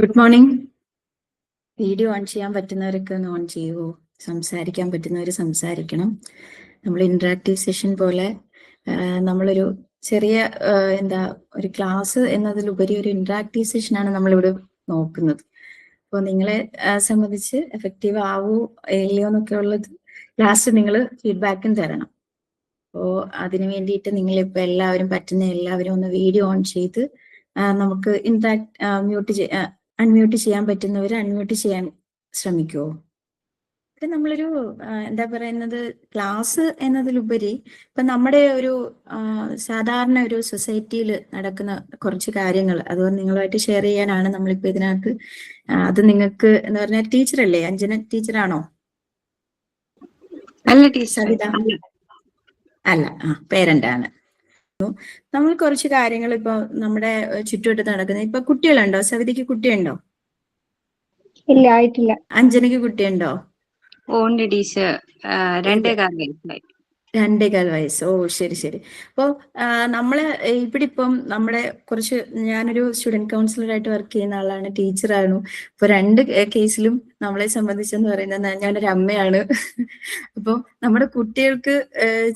Good morning. Video on ചെയ്യാൻ പറ്റുന്നവരൊക്കെ ഒന്ന് on ചെയ്യുമോ? സംസാരിക്കാൻ പറ്റുന്നവർ സംസാരിക്കണം. നമ്മൾ ഇന്ററാക്റ്റീവ് സെഷൻ പോലെ നമ്മളൊരു ചെറിയ ഒരു ക്ലാസ് എന്നതിലുപരി ഒരു ഇന്ററാക്റ്റീവ് സെഷനാണ് നമ്മളിവിടെ നോക്കുന്നത്. അപ്പോൾ നിങ്ങളെ സംബന്ധിച്ച് എഫക്റ്റീവ് ആവോ ഇല്ലയോ എന്നൊക്കെ ഉള്ളത് ലാസ്റ്റ് നിങ്ങൾ ഫീഡ്ബാക്കും തരണം. അപ്പോൾ അതിനു വേണ്ടിയിട്ട് നിങ്ങളിപ്പോൾ എല്ലാവരും പറ്റുന്ന എല്ലാവരും ഒന്ന് വീഡിയോ ഓൺ ചെയ്ത് നമുക്ക് അൺമ്യൂട്ട് ചെയ്യാൻ പറ്റുന്നവർ അൺമ്യൂട്ട് ചെയ്യാൻ ശ്രമിക്കുമോ? ഇത് നമ്മളൊരു ക്ലാസ് എന്നതിലുപരി ഇപ്പൊ നമ്മുടെ ഒരു സാധാരണ ഒരു സൊസൈറ്റിയിൽ നടക്കുന്ന കുറച്ച് കാര്യങ്ങൾ അത് നിങ്ങളുമായിട്ട് ഷെയർ ചെയ്യാനാണ് നമ്മളിപ്പോ ഇതിനകത്ത്. അത് നിങ്ങൾക്ക് എന്ന് പറഞ്ഞാൽ ടീച്ചറല്ലേ? അഞ്ജന ടീച്ചറാണോ? അല്ല ടീച്ചർ, സവിത അല്ല, പേരന്റ് ആണ്. നമ്മൾ കുറച്ച് കാര്യങ്ങൾ ഇപ്പൊ നമ്മുടെ ചുറ്റുവട്ടത്ത് നടക്കുന്നത്. ഇപ്പൊ കുട്ടികളുണ്ടോ? സവിതയ്ക്ക് കുട്ടിയുണ്ടോ? ഇല്ല, ആയിട്ടില്ല. അഞ്ജനയ്ക്ക് കുട്ടിയുണ്ടോ? ഉണ്ട് ടീച്ചർ, 2.25 2.25 വയസ്സ്. ഓ ശരി ശരി. അപ്പോൾ നമ്മള് ഇവിടെ ഇപ്പം നമ്മുടെ ഞാനൊരു സ്റ്റുഡന്റ് കൗൺസിലറായിട്ട് വർക്ക് ചെയ്യുന്ന ആളാണ്, ടീച്ചറാണ്. ഇപ്പൊ 2 കേസിലും നമ്മളെ സംബന്ധിച്ചെന്ന് പറയുന്നത് ഞാനൊരു അമ്മയാണ്. അപ്പോൾ നമ്മുടെ കുട്ടികൾക്ക്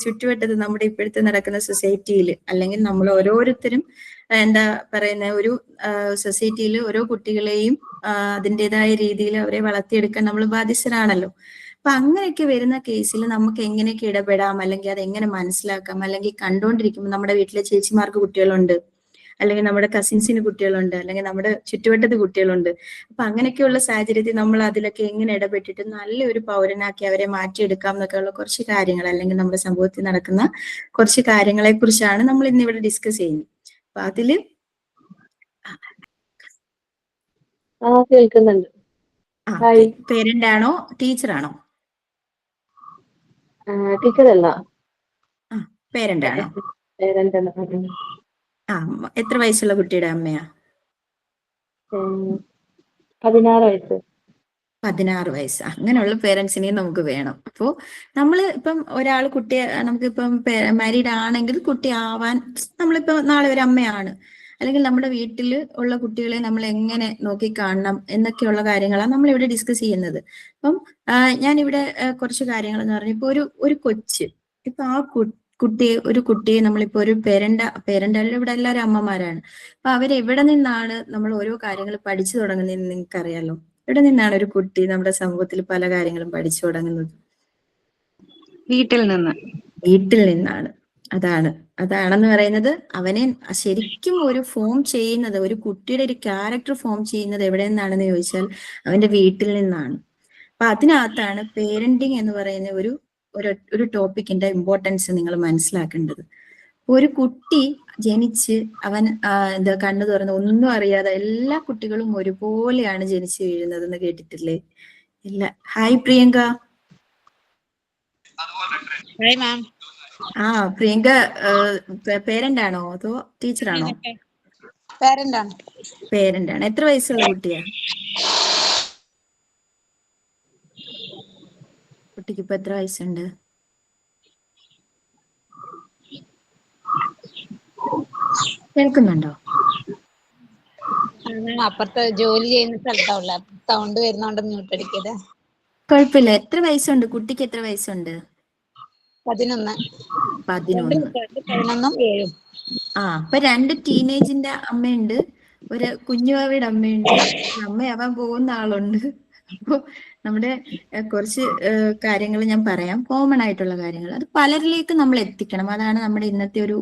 ചുറ്റുവട്ടത്ത് നമ്മുടെ ഇപ്പോഴത്തെ നടക്കുന്ന സൊസൈറ്റിയിൽ അല്ലെങ്കിൽ നമ്മൾ ഓരോരുത്തരും ഒരു സൊസൈറ്റിയിൽ ഓരോ കുട്ടികളെയും അതിൻ്റെതായ രീതിയിൽ അവരെ വളർത്തിയെടുക്കാൻ നമ്മൾ ബാധ്യസ്ഥരാണല്ലോ. അപ്പൊ അങ്ങനെയൊക്കെ വരുന്ന കേസിൽ നമുക്ക് എങ്ങനെയൊക്കെ ഇടപെടാം, അല്ലെങ്കിൽ അത് എങ്ങനെ മനസ്സിലാക്കാം, അല്ലെങ്കിൽ കണ്ടുകൊണ്ടിരിക്കുമ്പോൾ നമ്മുടെ വീട്ടിലെ ചേച്ചിമാർക്ക് കുട്ടികളുണ്ട്, അല്ലെങ്കിൽ നമ്മുടെ കസിൻസിന് കുട്ടികളുണ്ട്, അല്ലെങ്കിൽ നമ്മുടെ ചുറ്റുവട്ടത്ത് കുട്ടികളുണ്ട്. അപ്പൊ അങ്ങനെയൊക്കെയുള്ള സാഹചര്യത്തിൽ നമ്മൾ അതിലൊക്കെ എങ്ങനെ ഇടപെട്ടിട്ട് നല്ലൊരു പൗരനാക്കി അവരെ മാറ്റിയെടുക്കാം എന്നൊക്കെ ഉള്ള കുറച്ച് കാര്യങ്ങൾ, അല്ലെങ്കിൽ നമ്മുടെ സമൂഹത്തിൽ നടക്കുന്ന കുറച്ച് കാര്യങ്ങളെ കുറിച്ചാണ് നമ്മൾ ഇന്ന് ഇവിടെ ഡിസ്കസ് ചെയ്യുന്നത്. അപ്പൊ അതില് കേൾക്കുന്നുണ്ട്. പേരന്റ് ആണോ ടീച്ചറാണോ? ടീച്ചറല്ല, പേരന്റ് ആണോ? പേരന്റ്. എത്ര വയസ്സുള്ള കുട്ടിയുടെ അമ്മയാ? 16 വയസ്സ്. 16 വയസ്സ്. അങ്ങനെയുള്ള പേരൻസിനെയും നമുക്ക് വേണം. അപ്പോൾ നമ്മൾ ഇപ്പം ഒരാൾ കുട്ടിയെ നമുക്കിപ്പം മാരീഡ് ആണെങ്കിൽ കുട്ടി ആവാൻ നമ്മളിപ്പോ നാളെ ഒരു അമ്മയാണ്, അല്ലെങ്കിൽ നമ്മുടെ വീട്ടിൽ ഉള്ള കുട്ടികളെ നമ്മൾ എങ്ങനെ നോക്കി കാണണം എന്നൊക്കെയുള്ള കാര്യങ്ങളാണ് നമ്മൾ ഇവിടെ ഡിസ്കസ് ചെയ്യുന്നത്. അപ്പം ഞാനിവിടെ കുറച്ച് കാര്യങ്ങൾ എന്ന് പറഞ്ഞാൽ ഇപ്പൊ ഒരു കൊച്ച്, ഇപ്പൊ ആ കുട്ടിയെ നമ്മളിപ്പോ ഒരു പേരന്റ് ഇവിടെ എല്ലാവരും അമ്മമാരാണ്. അപ്പൊ അവരെവിടെ നിന്നാണ് നമ്മൾ ഓരോ കാര്യങ്ങൾ പഠിച്ചു തുടങ്ങുന്നതെന്ന് നിങ്ങൾക്കറിയാലോ. ഇവിടെ നിന്നാണ് ഒരു കുട്ടി നമ്മുടെ സമൂഹത്തിൽ പല കാര്യങ്ങളും പഠിച്ചു തുടങ്ങുന്നത്? വീട്ടിൽ നിന്നാണ്. അതാണെന്ന് പറയുന്നത് അവനെ ശരിക്കും ഒരു ഫോം ചെയ്യുന്നത്, ഒരു കുട്ടിയുടെ ഒരു ക്യാരക്ടർ ഫോം ചെയ്യുന്നത് എവിടെ നിന്നാണെന്ന് ചോദിച്ചാൽ അവന്റെ വീട്ടിൽ നിന്നാണ്. അപ്പൊ അതിനകത്താണ് പേരന്റിങ് എന്ന് പറയുന്ന ഒരു ടോപ്പിക്കിന്റെ ഇമ്പോർട്ടൻസ് നിങ്ങൾ മനസ്സിലാക്കേണ്ടത്. ഒരു കുട്ടി ജനിച്ച് അവൻ കണ്ണു തുറന്ന് ഒന്നും അറിയാതെ, എല്ലാ കുട്ടികളും ഒരുപോലെയാണ് ജനിച്ചു വീഴുന്നതെന്ന് കേട്ടിട്ടില്ലേ? ഇല്ല. ഹായ് പ്രിയങ്ക. പ്രിയങ്ക പേരന്റ് ആണോ അതോ ടീച്ചറാണോ? പേരന്റ് ആണ്. എത്ര വയസ്സുള്ള കുട്ടിയാ? കുട്ടിക്ക് ഇപ്പൊ എത്ര വയസ്സുണ്ട്? കേൾക്കുന്നുണ്ടോ? അപ്പുറത്ത് ജോലി ചെയ്യുന്ന സ്ഥലത്താവുള്ള സൗണ്ട് വരുന്നോണ്ട് മ്യൂട്ട് അടിക്കത്. കുഴപ്പമില്ല. എത്ര വയസ്സുണ്ട് കുട്ടിക്ക്? എത്ര വയസ്സുണ്ട്? 11. 11. അപ്പൊ 2 ടീനേജിന്റെ അമ്മയുണ്ട്, ഒരു കുഞ്ഞുവാവയുടെ അമ്മയുണ്ട്, അമ്മയാവാൻ പോകുന്ന ആളുണ്ട്. അപ്പൊ നമ്മുടെ കുറച്ച് കാര്യങ്ങൾ ഞാൻ പറയാം, കോമൺ ആയിട്ടുള്ള കാര്യങ്ങൾ. അത് പലരിലേക്ക് നമ്മൾ എത്തിക്കണം. അതാണ് നമ്മുടെ ഇന്നത്തെ ഒരു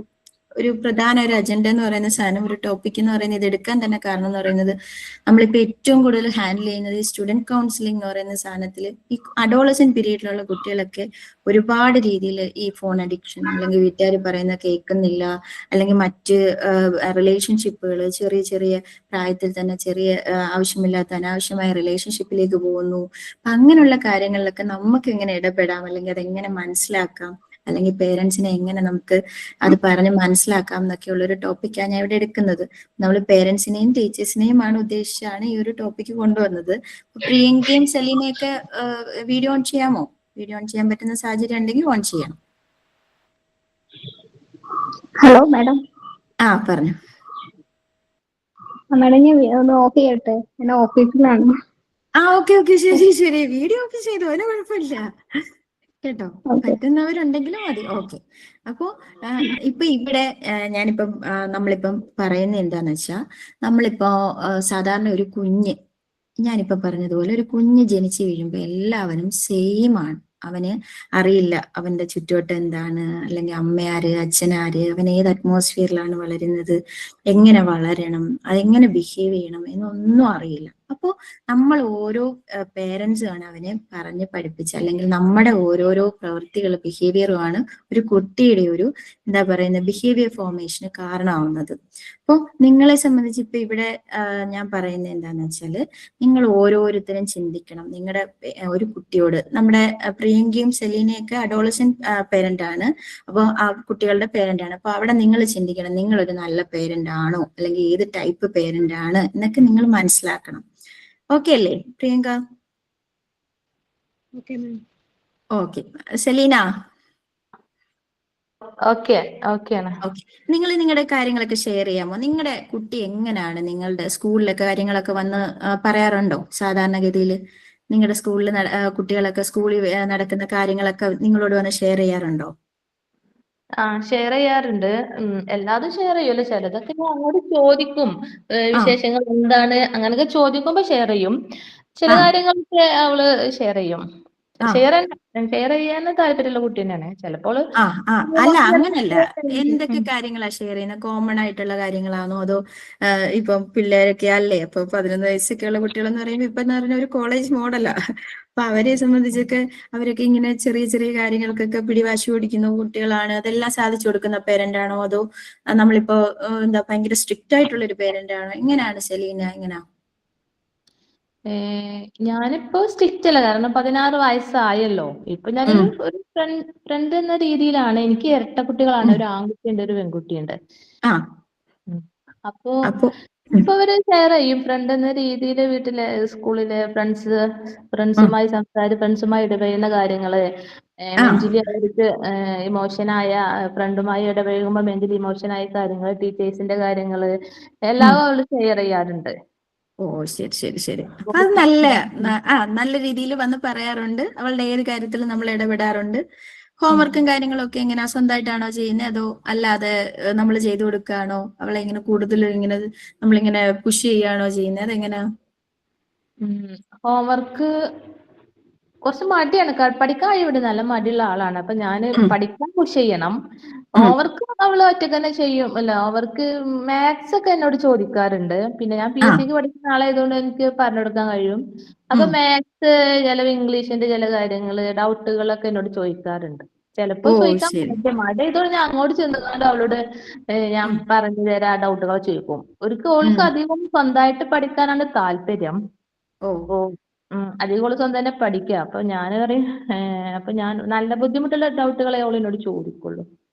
പ്രധാന ഒരു അജണ്ട എന്ന് പറയുന്ന സാധനം, ഒരു ടോപ്പിക് എന്ന് പറയുന്നത്. ഇത് എടുക്കാൻ തന്നെ കാരണം എന്ന് പറയുന്നത് നമ്മളിപ്പോ ഏറ്റവും കൂടുതൽ ഹാൻഡിൽ ചെയ്യുന്നത് ഈ സ്റ്റുഡന്റ് കൗൺസിലിംഗ് എന്ന് പറയുന്ന സാധനത്തിൽ ഈ അഡോളസെന്റ് പീരീഡിലുള്ള കുട്ടികളൊക്കെ ഒരുപാട് രീതിയിൽ ഈ ഫോൺ അഡിക്ഷൻ, അല്ലെങ്കിൽ വീട്ടുകാർ പറയുന്ന കേൾക്കുന്നില്ല, അല്ലെങ്കിൽ മറ്റ് റിലേഷൻഷിപ്പുകൾ ചെറിയ ചെറിയ പ്രായത്തിൽ തന്നെ ആവശ്യമില്ലാത്ത അനാവശ്യമായ റിലേഷൻഷിപ്പിലേക്ക് പോകുന്നു. അപ്പൊ അങ്ങനെയുള്ള കാര്യങ്ങളിലൊക്കെ നമുക്ക് എങ്ങനെ ഇടപെടാം, അല്ലെങ്കിൽ അതെങ്ങനെ മനസ്സിലാക്കാം, അല്ലെങ്കിൽ പേരൻസിനെ എങ്ങനെ നമുക്ക് അത് പറഞ്ഞ് മനസ്സിലാക്കാം എന്നൊക്കെയുള്ള ഒരു ടോപ്പിക്കാണ് ഞാൻ ഇവിടെ എടുക്കുന്നത്. നമ്മൾ പേരൻസിനെയും ടീച്ചേഴ്സിനെയുമാണ് ഉദ്ദേശിച്ചാണ് ഈ ഒരു ടോപ്പിക്ക് കൊണ്ടുവന്നത്. പ്രിയങ്കയും സെലീനയൊക്കെ വീഡിയോ ഓൺ ചെയ്യാമോ? വീഡിയോ ഓൺ ചെയ്യാൻ പറ്റുന്ന സാഹചര്യം ഉണ്ടെങ്കിൽ ഓൺ ചെയ്യണം. Hello madam. പറഞ്ഞു. മാഡം ഞാൻ ഒന്ന് ഓഫ് ചെയ്യട്ടെ, ഞാൻ ഓഫീസിലാണ്. ഓക്കെ ഓക്കെ, ശരി ശരി, വീഡിയോ ഓഫ് ചെയ്തു, അതിന് കുഴപ്പമില്ല കേട്ടോ. ഓക്കെ. പറ്റുന്നവരുണ്ടെങ്കിലും മതി. ഓക്കെ. അപ്പോ ഇപ്പൊ ഇവിടെ ഞാനിപ്പം നമ്മളിപ്പം പറയുന്നത് എന്താന്ന് വെച്ചാൽ, നമ്മളിപ്പോ സാധാരണ ഒരു കുഞ്ഞ്, ഞാനിപ്പോ പറഞ്ഞതുപോലെ ഒരു കുഞ്ഞ് ജനിച്ചു വീഴുമ്പോൾ എല്ലാവരും സെയിം ആണ്. അവന് അറിയില്ല അവന്റെ ചുറ്റുവട്ടം എന്താണ്, അല്ലെങ്കിൽ അമ്മയാര് അച്ഛനാര്, അവൻ ഏത് അറ്റ്മോസ്ഫിയറിലാണ് വളരുന്നത്, എങ്ങനെ വളരണം, അതെങ്ങനെ ബിഹേവ് ചെയ്യണം എന്നൊന്നും അറിയില്ല. അപ്പോൾ നമ്മൾ ഓരോ പേരൻസും ആണ് അവനെ പറഞ്ഞ് പഠിപ്പിച്ച്, അല്ലെങ്കിൽ നമ്മുടെ ഓരോരോ പ്രവൃത്തികൾ ബിഹേവിയറുമാണ് ഒരു കുട്ടിയുടെ ഒരു എന്താ പറയുന്ന ബിഹേവിയർ ഫോർമേഷന് കാരണമാവുന്നത്. അപ്പോൾ നിങ്ങളെ സംബന്ധിച്ച് ഇപ്പൊ ഇവിടെ ഞാൻ പറയുന്നത് എന്താന്ന് വെച്ചാല്, നിങ്ങൾ ഓരോരുത്തരും ചിന്തിക്കണം. നിങ്ങളുടെ ഒരു കുട്ടിയോട്, നമ്മുടെ പ്രിയങ്കയും സെലീനയൊക്കെ അഡോളസെന്റ് പേരന്റ് ആണ്, അപ്പോൾ ആ കുട്ടികളുടെ പേരന്റ് ആണ്. അപ്പൊ അവിടെ നിങ്ങൾ ചിന്തിക്കണം, നിങ്ങളൊരു നല്ല പേരന്റ് ആണോ, അല്ലെങ്കിൽ ഏത് ടൈപ്പ് പേരന്റ് ആണ് എന്നൊക്കെ നിങ്ങൾ മനസ്സിലാക്കണം. ഓക്കെ അല്ലേ പ്രിയങ്ക? ഓക്കെ. സെലീന? ഓക്കെ ഓക്കെയാണ്. ഓക്കെ. നിങ്ങൾ നിങ്ങളുടെ കാര്യങ്ങളൊക്കെ ഷെയർ ചെയ്യാമോ? നിങ്ങളുടെ കുട്ടി എങ്ങനെയാണ് നിങ്ങളുടെ സ്കൂളിലൊക്കെ കാര്യങ്ങളൊക്കെ വന്ന് പറയാറുണ്ടോ? സാധാരണഗതിയിൽ നിങ്ങളുടെ സ്കൂളിൽ കുട്ടികളൊക്കെ സ്കൂളിൽ നടക്കുന്ന കാര്യങ്ങളൊക്കെ നിങ്ങളോട് വന്ന് ഷെയർ ചെയ്യാറുണ്ടോ? ഷെയർ ചെയ്യാറുണ്ട്. എല്ലാതും ഷെയർ ചെയ്യൂല, ചിലതൊക്കെ ഞാൻ അങ്ങോട്ട് ചോദിക്കും. വിശേഷങ്ങൾ എന്താണ് അങ്ങനെയൊക്കെ ചോദിക്കുമ്പോ ഷെയർ ചെയ്യും. ചില കാര്യങ്ങളൊക്കെ അവള് ഷെയർ ചെയ്യും. ഷെയർ ചെയ്യാൻ താല്പര്യമുള്ള കുട്ടി തന്നെയാണ്. ചിലപ്പോൾ അല്ല അങ്ങനല്ല, എന്തൊക്കെ കാര്യങ്ങളാ ഷെയർ ചെയ്യുന്നത്? കോമൺ ആയിട്ടുള്ള കാര്യങ്ങളാണോ, അതോ ഇപ്പം പിള്ളേരൊക്കെ അല്ലേ, അപ്പൊ 11 വയസ്സൊക്കെ ഉള്ള കുട്ടികളെന്ന് പറയുമ്പോൾ ഇപ്പൊ എന്ന് പറഞ്ഞ ഒരു കോളേജ് മോഡലാ. അപ്പൊ അവരെ സംബന്ധിച്ചൊക്കെ അവരൊക്കെ ഇങ്ങനെ ചെറിയ ചെറിയ കാര്യങ്ങൾക്കൊക്കെ പിടിവാശി പിടിക്കുന്ന കുട്ടികളാണ്. അതെല്ലാം സാധിച്ചു കൊടുക്കുന്ന പേരന്റ് ആണോ, അതോ നമ്മളിപ്പോ എന്താ ഭയങ്കര സ്ട്രിക്റ്റ് ആയിട്ടുള്ള ഒരു പേരന്റ് ആണോ? എങ്ങനെയാണ് സെലീന? എങ്ങനെയാ? ഞാനിപ്പോ സ്ട്രിക്റ്റ് അല്ല, കാരണം 16 വയസ്സായല്ലോ. ഇപ്പൊ ഞാനൊരു ഒരു ഫ്രണ്ട് എന്ന രീതിയിലാണ്. എനിക്ക് ഇരട്ട കുട്ടികളാണ്, ഒരു ആൺകുട്ടിയുണ്ട് ഒരു പെൺകുട്ടിയുണ്ട്. അപ്പോ ഇപ്പൊ അവര് ഷെയർ ചെയ്യും. ഫ്രണ്ട് എന്ന രീതിയിൽ വീട്ടിലെ സ്കൂളിലെ ഫ്രണ്ട്സുമായി ഫ്രണ്ട്സുമായി ഇടപെടുന്ന കാര്യങ്ങള്, മെന്റലി അവർക്ക് ഇമോഷനായ ഫ്രണ്ടുമായി ഇടപഴകുമ്പോ മെന്റലി ഇമോഷനായ കാര്യങ്ങൾ, ടീച്ചേഴ്സിന്റെ കാര്യങ്ങള് എല്ലാം അവള് ഷെയർ ചെയ്യാറുണ്ട്. ഓ ശരി ശരി ശരി. അത് നല്ല രീതിയിൽ വന്ന് പറയാറുണ്ട്. അവളുടെ ഏത് കാര്യത്തിലും നമ്മൾ ഇടപെടാറുണ്ട്. ഹോംവർക്കും കാര്യങ്ങളും ഒക്കെ എങ്ങനെയാ, സ്വന്തമായിട്ടാണോ ചെയ്യുന്നത്, അതോ അല്ലാതെ നമ്മൾ ചെയ്തു കൊടുക്കുകയാണോ? അവളെ ഇങ്ങനെ കൂടുതൽ ഇങ്ങനെ നമ്മളിങ്ങനെ പുഷ് ചെയ്യുകയാണോ ചെയ്യുന്നത്? അതെങ്ങനെയാ? ഹോംവർക്ക് കുറച്ച് മടിയാണ്, പഠിക്കാൻ കഴിവുണ്ട്, നല്ല മടിയുള്ള ആളാണ്. അപ്പൊ ഞാൻ പഠിക്കാൻ പുഷ് ചെയ്യണം. ഹോംവർക്ക് അവള് ഒറ്റക്ക് തന്നെ ചെയ്യും. അല്ല, അവർക്ക് മാത്സ് ഒക്കെ എന്നോട് ചോദിക്കാറുണ്ട്. പിന്നെ ഞാൻ PSC പഠിക്കുന്ന ആളായതുകൊണ്ട് എനിക്ക് പറഞ്ഞു കൊടുക്കാൻ കഴിയും. അപ്പൊ മാത്സ്, ചില ഇംഗ്ലീഷിന്റെ ചില കാര്യങ്ങള്, ഡൗട്ടുകളൊക്കെ എന്നോട് ചോദിക്കാറുണ്ട്. ചിലപ്പോ ചോദിക്കാൻ മടിയായതുകൊണ്ട് ഞാൻ അങ്ങോട്ട് ചെന്നുകൊണ്ട് അവളോട് ഞാൻ പറഞ്ഞു തരാം, ഡൗട്ടുകൾ ചോദിക്കും. ഓൾക്ക് അധികം സ്വന്തമായിട്ട് പഠിക്കാനാണ് താല്പര്യം. അധികം സ്വന്തം തന്നെ പഠിക്കുക. അപ്പൊ ഞാൻ പറയും, അപ്പൊ ഞാൻ നല്ല ബുദ്ധിമുട്ടുള്ള ഡൗട്ടുകളെ അവൾ എന്നോട് ചോദിക്കുള്ളൂ.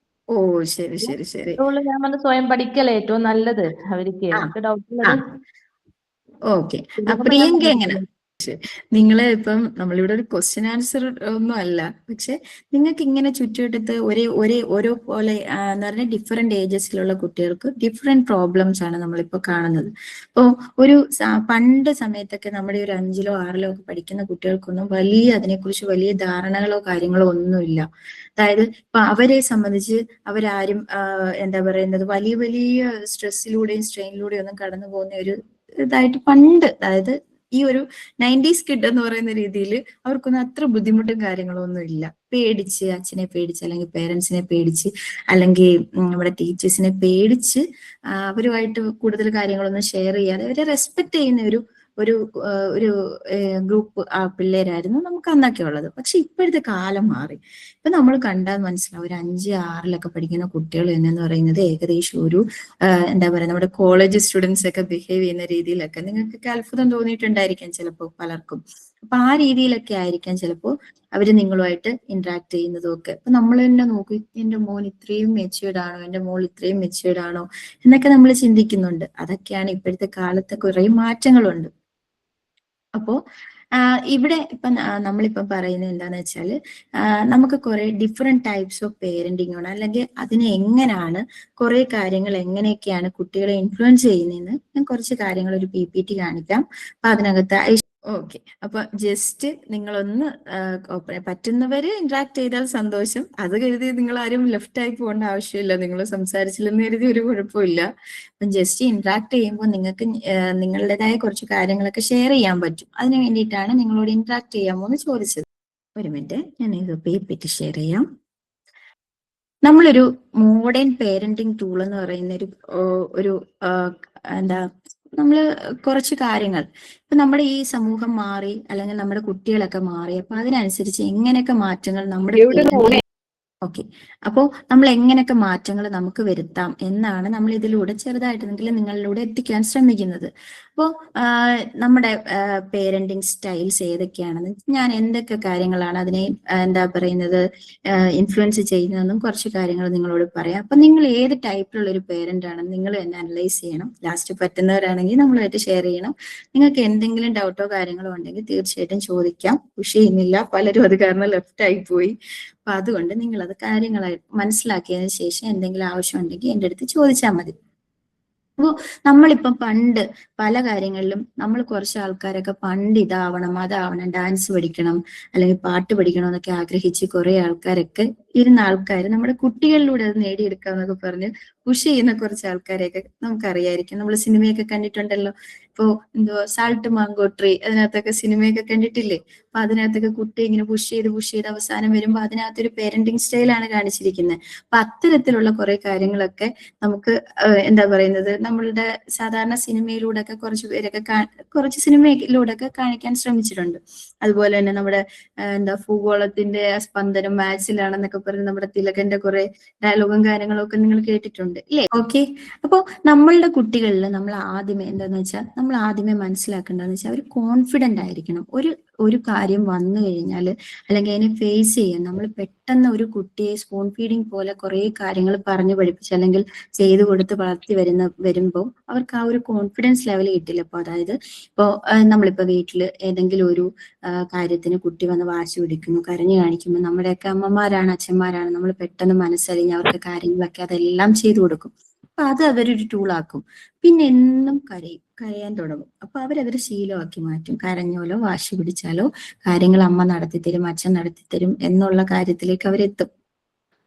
ഓ ശരി ശരി ശരി. ഞാൻ വന്ന് സ്വയം പഠിക്കലേ ഏറ്റവും നല്ലത് അവർക്ക് ഡൗട്ടുള്ളത്. ഓക്കെ. പ്രിയങ്ക എങ്ങനെ? നിങ്ങള് ഇപ്പം നമ്മളിവിടെ ഒരു ക്വസ്റ്റ്യൻ ആൻസർ ഒന്നും അല്ല, പക്ഷെ നിങ്ങൾക്ക് ഇങ്ങനെ ചുറ്റുവട്ടത്ത് ഓരോ പോലെ എന്ന് പറഞ്ഞാൽ ഡിഫറെന്റ് ഏജസിലുള്ള കുട്ടികൾക്ക് ഡിഫറെന്റ് പ്രോബ്ലംസ് ആണ് നമ്മളിപ്പോ കാണുന്നത്. അപ്പോ പണ്ട് സമയത്തൊക്കെ നമ്മുടെ ഒരു 5-ലോ 6-ലോ ഒക്കെ പഠിക്കുന്ന കുട്ടികൾക്കൊന്നും അതിനെക്കുറിച്ച് വലിയ ധാരണകളോ കാര്യങ്ങളോ ഒന്നുമില്ല. അതായത് ഇപ്പൊ അവരെ സംബന്ധിച്ച് അവരാരും എന്താ പറയുന്നത്, വലിയ വലിയ സ്ട്രെസ്സിലൂടെയും സ്ട്രെയിനിലൂടെയും ഒന്നും കടന്നു പോകുന്ന ഒരു ഇതായിട്ട് പണ്ട്, അതായത് ഈ ഒരു 90s കിഡ് എന്ന് പറയുന്ന രീതിയിൽ അവർക്കൊന്നും അത്ര ബുദ്ധിമുട്ടും കാര്യങ്ങളും ഒന്നും ഇല്ല. പേടിച്ച്, അച്ഛനെ പേടിച്ച്, അല്ലെങ്കിൽ പേരൻസിനെ പേടിച്ച്, അല്ലെങ്കിൽ നമ്മുടെ ടീച്ചേഴ്സിനെ പേടിച്ച് അവരുമായിട്ട് കൂടുതൽ കാര്യങ്ങളൊന്നും ഷെയർ ചെയ്യാതെ അവരെ റെസ്പെക്ട് ചെയ്യുന്ന ഒരു ഗ്രൂപ്പ് പിള്ളേരായിരുന്നു നമുക്ക് അന്നൊക്കെ ഉള്ളത്. പക്ഷെ ഇപ്പോഴത്തെ കാലം മാറി. ഇപ്പൊ നമ്മൾ കണ്ടാൽ മനസ്സിലാവും, ഒരു 5-6-ലൊക്കെ പഠിക്കുന്ന കുട്ടികൾ എന്ന് പറയുന്നത് ഏകദേശം ഒരു എന്താ പറയുക, നമ്മുടെ കോളേജ് സ്റ്റുഡൻസ് ഒക്കെ ബിഹേവ് ചെയ്യുന്ന രീതിയിലൊക്കെ നിങ്ങൾക്കൊക്കെ അത്ഭുതം തോന്നിയിട്ടുണ്ടായിരിക്കാം ചിലപ്പോൾ പലർക്കും. അപ്പൊ ആ രീതിയിലൊക്കെ ആയിരിക്കാം ചിലപ്പോൾ അവര് നിങ്ങളുമായിട്ട് ഇന്ററാക്ട് ചെയ്യുന്നതും ഒക്കെ. അപ്പൊ നമ്മൾ തന്നെ നോക്കി, എന്റെ മോൻ ഇത്രയും മെച്യൂർഡ് ആണോ, എന്റെ മോൾ ഇത്രയും മെച്യൂർഡ് ആണോ എന്നൊക്കെ നമ്മൾ ചിന്തിക്കുന്നുണ്ട്. അതൊക്കെയാണ് ഇപ്പോഴത്തെ കാലത്തെ കുറെ മാറ്റങ്ങളുണ്ട്. അപ്പോ ഇവിടെ ഇപ്പം നമ്മളിപ്പം പറയുന്നത് എന്താന്ന് വെച്ചാൽ നമുക്ക് കുറെ ഡിഫറെന്റ് ടൈപ്സ് ഓഫ് പേരന്റിങ് ആണ്, അല്ലെങ്കിൽ അതിനെ എങ്ങനെയാണ് കുറെ കാര്യങ്ങൾ എങ്ങനെയൊക്കെയാണ് കുട്ടികളെ ഇൻഫ്ലുവൻസ് ചെയ്യുന്നതെന്ന് ഞാൻ കുറച്ച് കാര്യങ്ങൾ ഒരു PPT കാണിക്കാം. അപ്പൊ അതിനകത്ത് ഓക്കെ, അപ്പൊ ജസ്റ്റ് നിങ്ങളൊന്ന് പറ്റുന്നവര് ഇന്ററാക്ട് ചെയ്താൽ സന്തോഷം. അത് കരുതി നിങ്ങൾ ആരും ലെഫ്റ്റ് ആയി പോകേണ്ട ആവശ്യമില്ല. നിങ്ങൾ സംസാരിച്ചില്ലെന്ന് കരുതി ഒരു കുഴപ്പമില്ല. അപ്പം ജസ്റ്റ് ഇന്ററാക്ട് ചെയ്യുമ്പോൾ നിങ്ങൾക്ക് നിങ്ങളുടേതായ കുറച്ച് കാര്യങ്ങളൊക്കെ ഷെയർ ചെയ്യാൻ പറ്റും. അതിന് വേണ്ടിയിട്ടാണ് നിങ്ങളോട് ഇന്ററാക്ട് ചെയ്യാമോ എന്ന് ചോദിച്ചത്. ഒരു മിനിറ്റ്, ഞാൻ ഇത് PPT ഷെയർ ചെയ്യാം. നമ്മളൊരു മോഡേൺ പേരന്റിങ് ടൂൾ എന്ന് പറയുന്ന ഒരു എന്താ, നമ്മള് കുറച്ച് കാര്യങ്ങൾ ഇപ്പൊ നമ്മുടെ ഈ സമൂഹം മാറി, അല്ലെങ്കിൽ നമ്മുടെ കുട്ടികളൊക്കെ മാറി, അപ്പൊ അതിനനുസരിച്ച് എങ്ങനെയൊക്കെ മാറ്റങ്ങൾ നമ്മുടെ ഓക്കെ, അപ്പോൾ നമ്മൾ എങ്ങനെയൊക്കെ മാറ്റങ്ങൾ നമുക്ക് വരുത്താം എന്നാണ് നമ്മൾ ഇതിലൂടെ ചെറുതായിട്ടെങ്കിലും നിങ്ങളിലൂടെ എത്തിക്കാൻ ശ്രമിക്കുന്നത്. അപ്പോൾ നമ്മുടെ പേരന്റിങ് സ്റ്റൈൽസ് ഏതൊക്കെയാണെന്ന്, ഞാൻ എന്തൊക്കെ കാര്യങ്ങളാണ് അതിനെ എന്താ പറയുന്നത് ഇൻഫ്ലുവൻസ് ചെയ്യുന്നതെന്നും കുറച്ച് കാര്യങ്ങൾ നിങ്ങളോട് പറയാം. അപ്പൊ നിങ്ങൾ ഏത് ടൈപ്പിലുള്ള ഒരു പേരന്റ് ആണെന്ന് നിങ്ങൾ തന്നെ അനലൈസ് ചെയ്യണം. ലാസ്റ്റ് പറ്റുന്നവരാണെങ്കിൽ നമ്മളുമായിട്ട് ഷെയർ ചെയ്യണം. നിങ്ങൾക്ക് എന്തെങ്കിലും ഡൗട്ടോ കാര്യങ്ങളോ ഉണ്ടെങ്കിൽ തീർച്ചയായിട്ടും ചോദിക്കാം. പുഷ് ചെയ്യുന്നില്ല, പലരും അത് കാരണം ലെഫ്റ്റ് ആയി പോയി. അപ്പൊ അതുകൊണ്ട് നിങ്ങൾ അത് കാര്യങ്ങളായി മനസ്സിലാക്കിയതിന് ശേഷം എന്തെങ്കിലും ആവശ്യം ഉണ്ടെങ്കിൽ എൻ്റെ അടുത്ത് ചോദിച്ചാൽ മതി. അപ്പോൾ നമ്മളിപ്പം പണ്ട് പല കാര്യങ്ങളിലും നമ്മൾ കുറച്ച് ആൾക്കാരൊക്കെ പണ്ട് ഇതാവണം അതാവണം, ഡാൻസ് പഠിക്കണം അല്ലെങ്കിൽ പാട്ട് പഠിക്കണം എന്നൊക്കെ ആഗ്രഹിച്ച് കുറെ ആൾക്കാരൊക്കെ ഇരുന്ന ആൾക്കാർ നമ്മുടെ കുട്ടികളിലൂടെ അത് നേടിയെടുക്കാം എന്നൊക്കെ പറഞ്ഞ് പുഷ് ചെയ്യുന്ന കുറച്ച് ആൾക്കാരെയൊക്കെ നമുക്കറിയായിരിക്കും. നമ്മൾ സിനിമയൊക്കെ കണ്ടിട്ടുണ്ടല്ലോ. ഇപ്പോ സാൾട്ട് മാംഗോ ട്രീ, അതിനകത്തൊക്കെ സിനിമയൊക്കെ കണ്ടിട്ടില്ലേ? അപ്പൊ അതിനകത്തൊക്കെ കുട്ടി ഇങ്ങനെ പുഷ് ചെയ്ത് അവസാനം വരുമ്പോൾ അതിനകത്തൊരു പേരന്റിങ് സ്റ്റൈലാണ് കാണിച്ചിരിക്കുന്നത്. അപ്പൊ അത്തരത്തിലുള്ള കുറെ കാര്യങ്ങളൊക്കെ നമുക്ക് എന്താ പറയുന്നത്, നമ്മളുടെ സാധാരണ സിനിമയിലൂടെ ഒക്കെ കുറച്ച് പേരൊക്കെ കുറച്ച് സിനിമയിലൂടെ ഒക്കെ കാണിക്കാൻ ശ്രമിച്ചിട്ടുണ്ട്. അതുപോലെ തന്നെ നമ്മുടെ എന്താ ഭൂഗോളത്തിന്റെ സ്പന്ദനം മാച്ചിലാണെന്നൊക്കെ പറഞ്ഞ് നമ്മുടെ തിലകന്റെ കുറെ ഡയലോഗും കാര്യങ്ങളും ഒക്കെ നിങ്ങൾ കേട്ടിട്ടുണ്ട് ഇല്ലേ? ഓക്കെ, അപ്പോൾ നമ്മളുടെ കുട്ടികളിൽ നമ്മൾ ആദ്യമേ എന്താന്ന് വെച്ചാൽ നമ്മൾ ആദ്യമേ മനസ്സിലാക്കേണ്ടതെന്ന് വെച്ചാൽ അവർ കോൺഫിഡന്റ് ആയിരിക്കണം. ഒരു കാര്യം വന്നു കഴിഞ്ഞാൽ അല്ലെങ്കിൽ അതിനെ ഫേസ് ചെയ്യാൻ നമ്മൾ പെട്ടെന്ന് ഒരു കുട്ടിയെ സ്പൂൺ ഫീഡിങ് പോലെ കുറെ കാര്യങ്ങൾ പറഞ്ഞു പഠിപ്പിച്ച് അല്ലെങ്കിൽ ചെയ്തു കൊടുത്ത് വളർത്തി വരുമ്പോൾ അവർക്ക് ആ ഒരു കോൺഫിഡൻസ് ലെവൽ കിട്ടില്ല. അപ്പൊ അതായത് ഇപ്പോൾ നമ്മളിപ്പോ വീട്ടിൽ ഏതെങ്കിലും ഒരു കാര്യത്തിന് കുട്ടി വന്ന് വാശി പിടിക്കുന്നു, കരഞ്ഞു കാണിക്കുമ്പോൾ നമ്മുടെയൊക്കെ അമ്മമാരാണ് അച്ഛന്മാരാണ് നമ്മൾ പെട്ടെന്ന് മനസ്സറിഞ്ഞ് അവർക്ക് കാര്യങ്ങളൊക്കെ അതെല്ലാം ചെയ്തു കൊടുക്കും. അപ്പൊ അത് അവരൊരു ടൂളാക്കും. പിന്നെ എന്നും കരയാൻ തുടങ്ങും. അപ്പൊ അവരതൊരു ശീലമാക്കി മാറ്റും. കരഞ്ഞോലോ വാശി പിടിച്ചാലോ കാര്യങ്ങൾ അമ്മ നടത്തിത്തരും, അച്ഛൻ നടത്തിത്തരും എന്നുള്ള കാര്യത്തിലേക്ക് അവരെത്തും.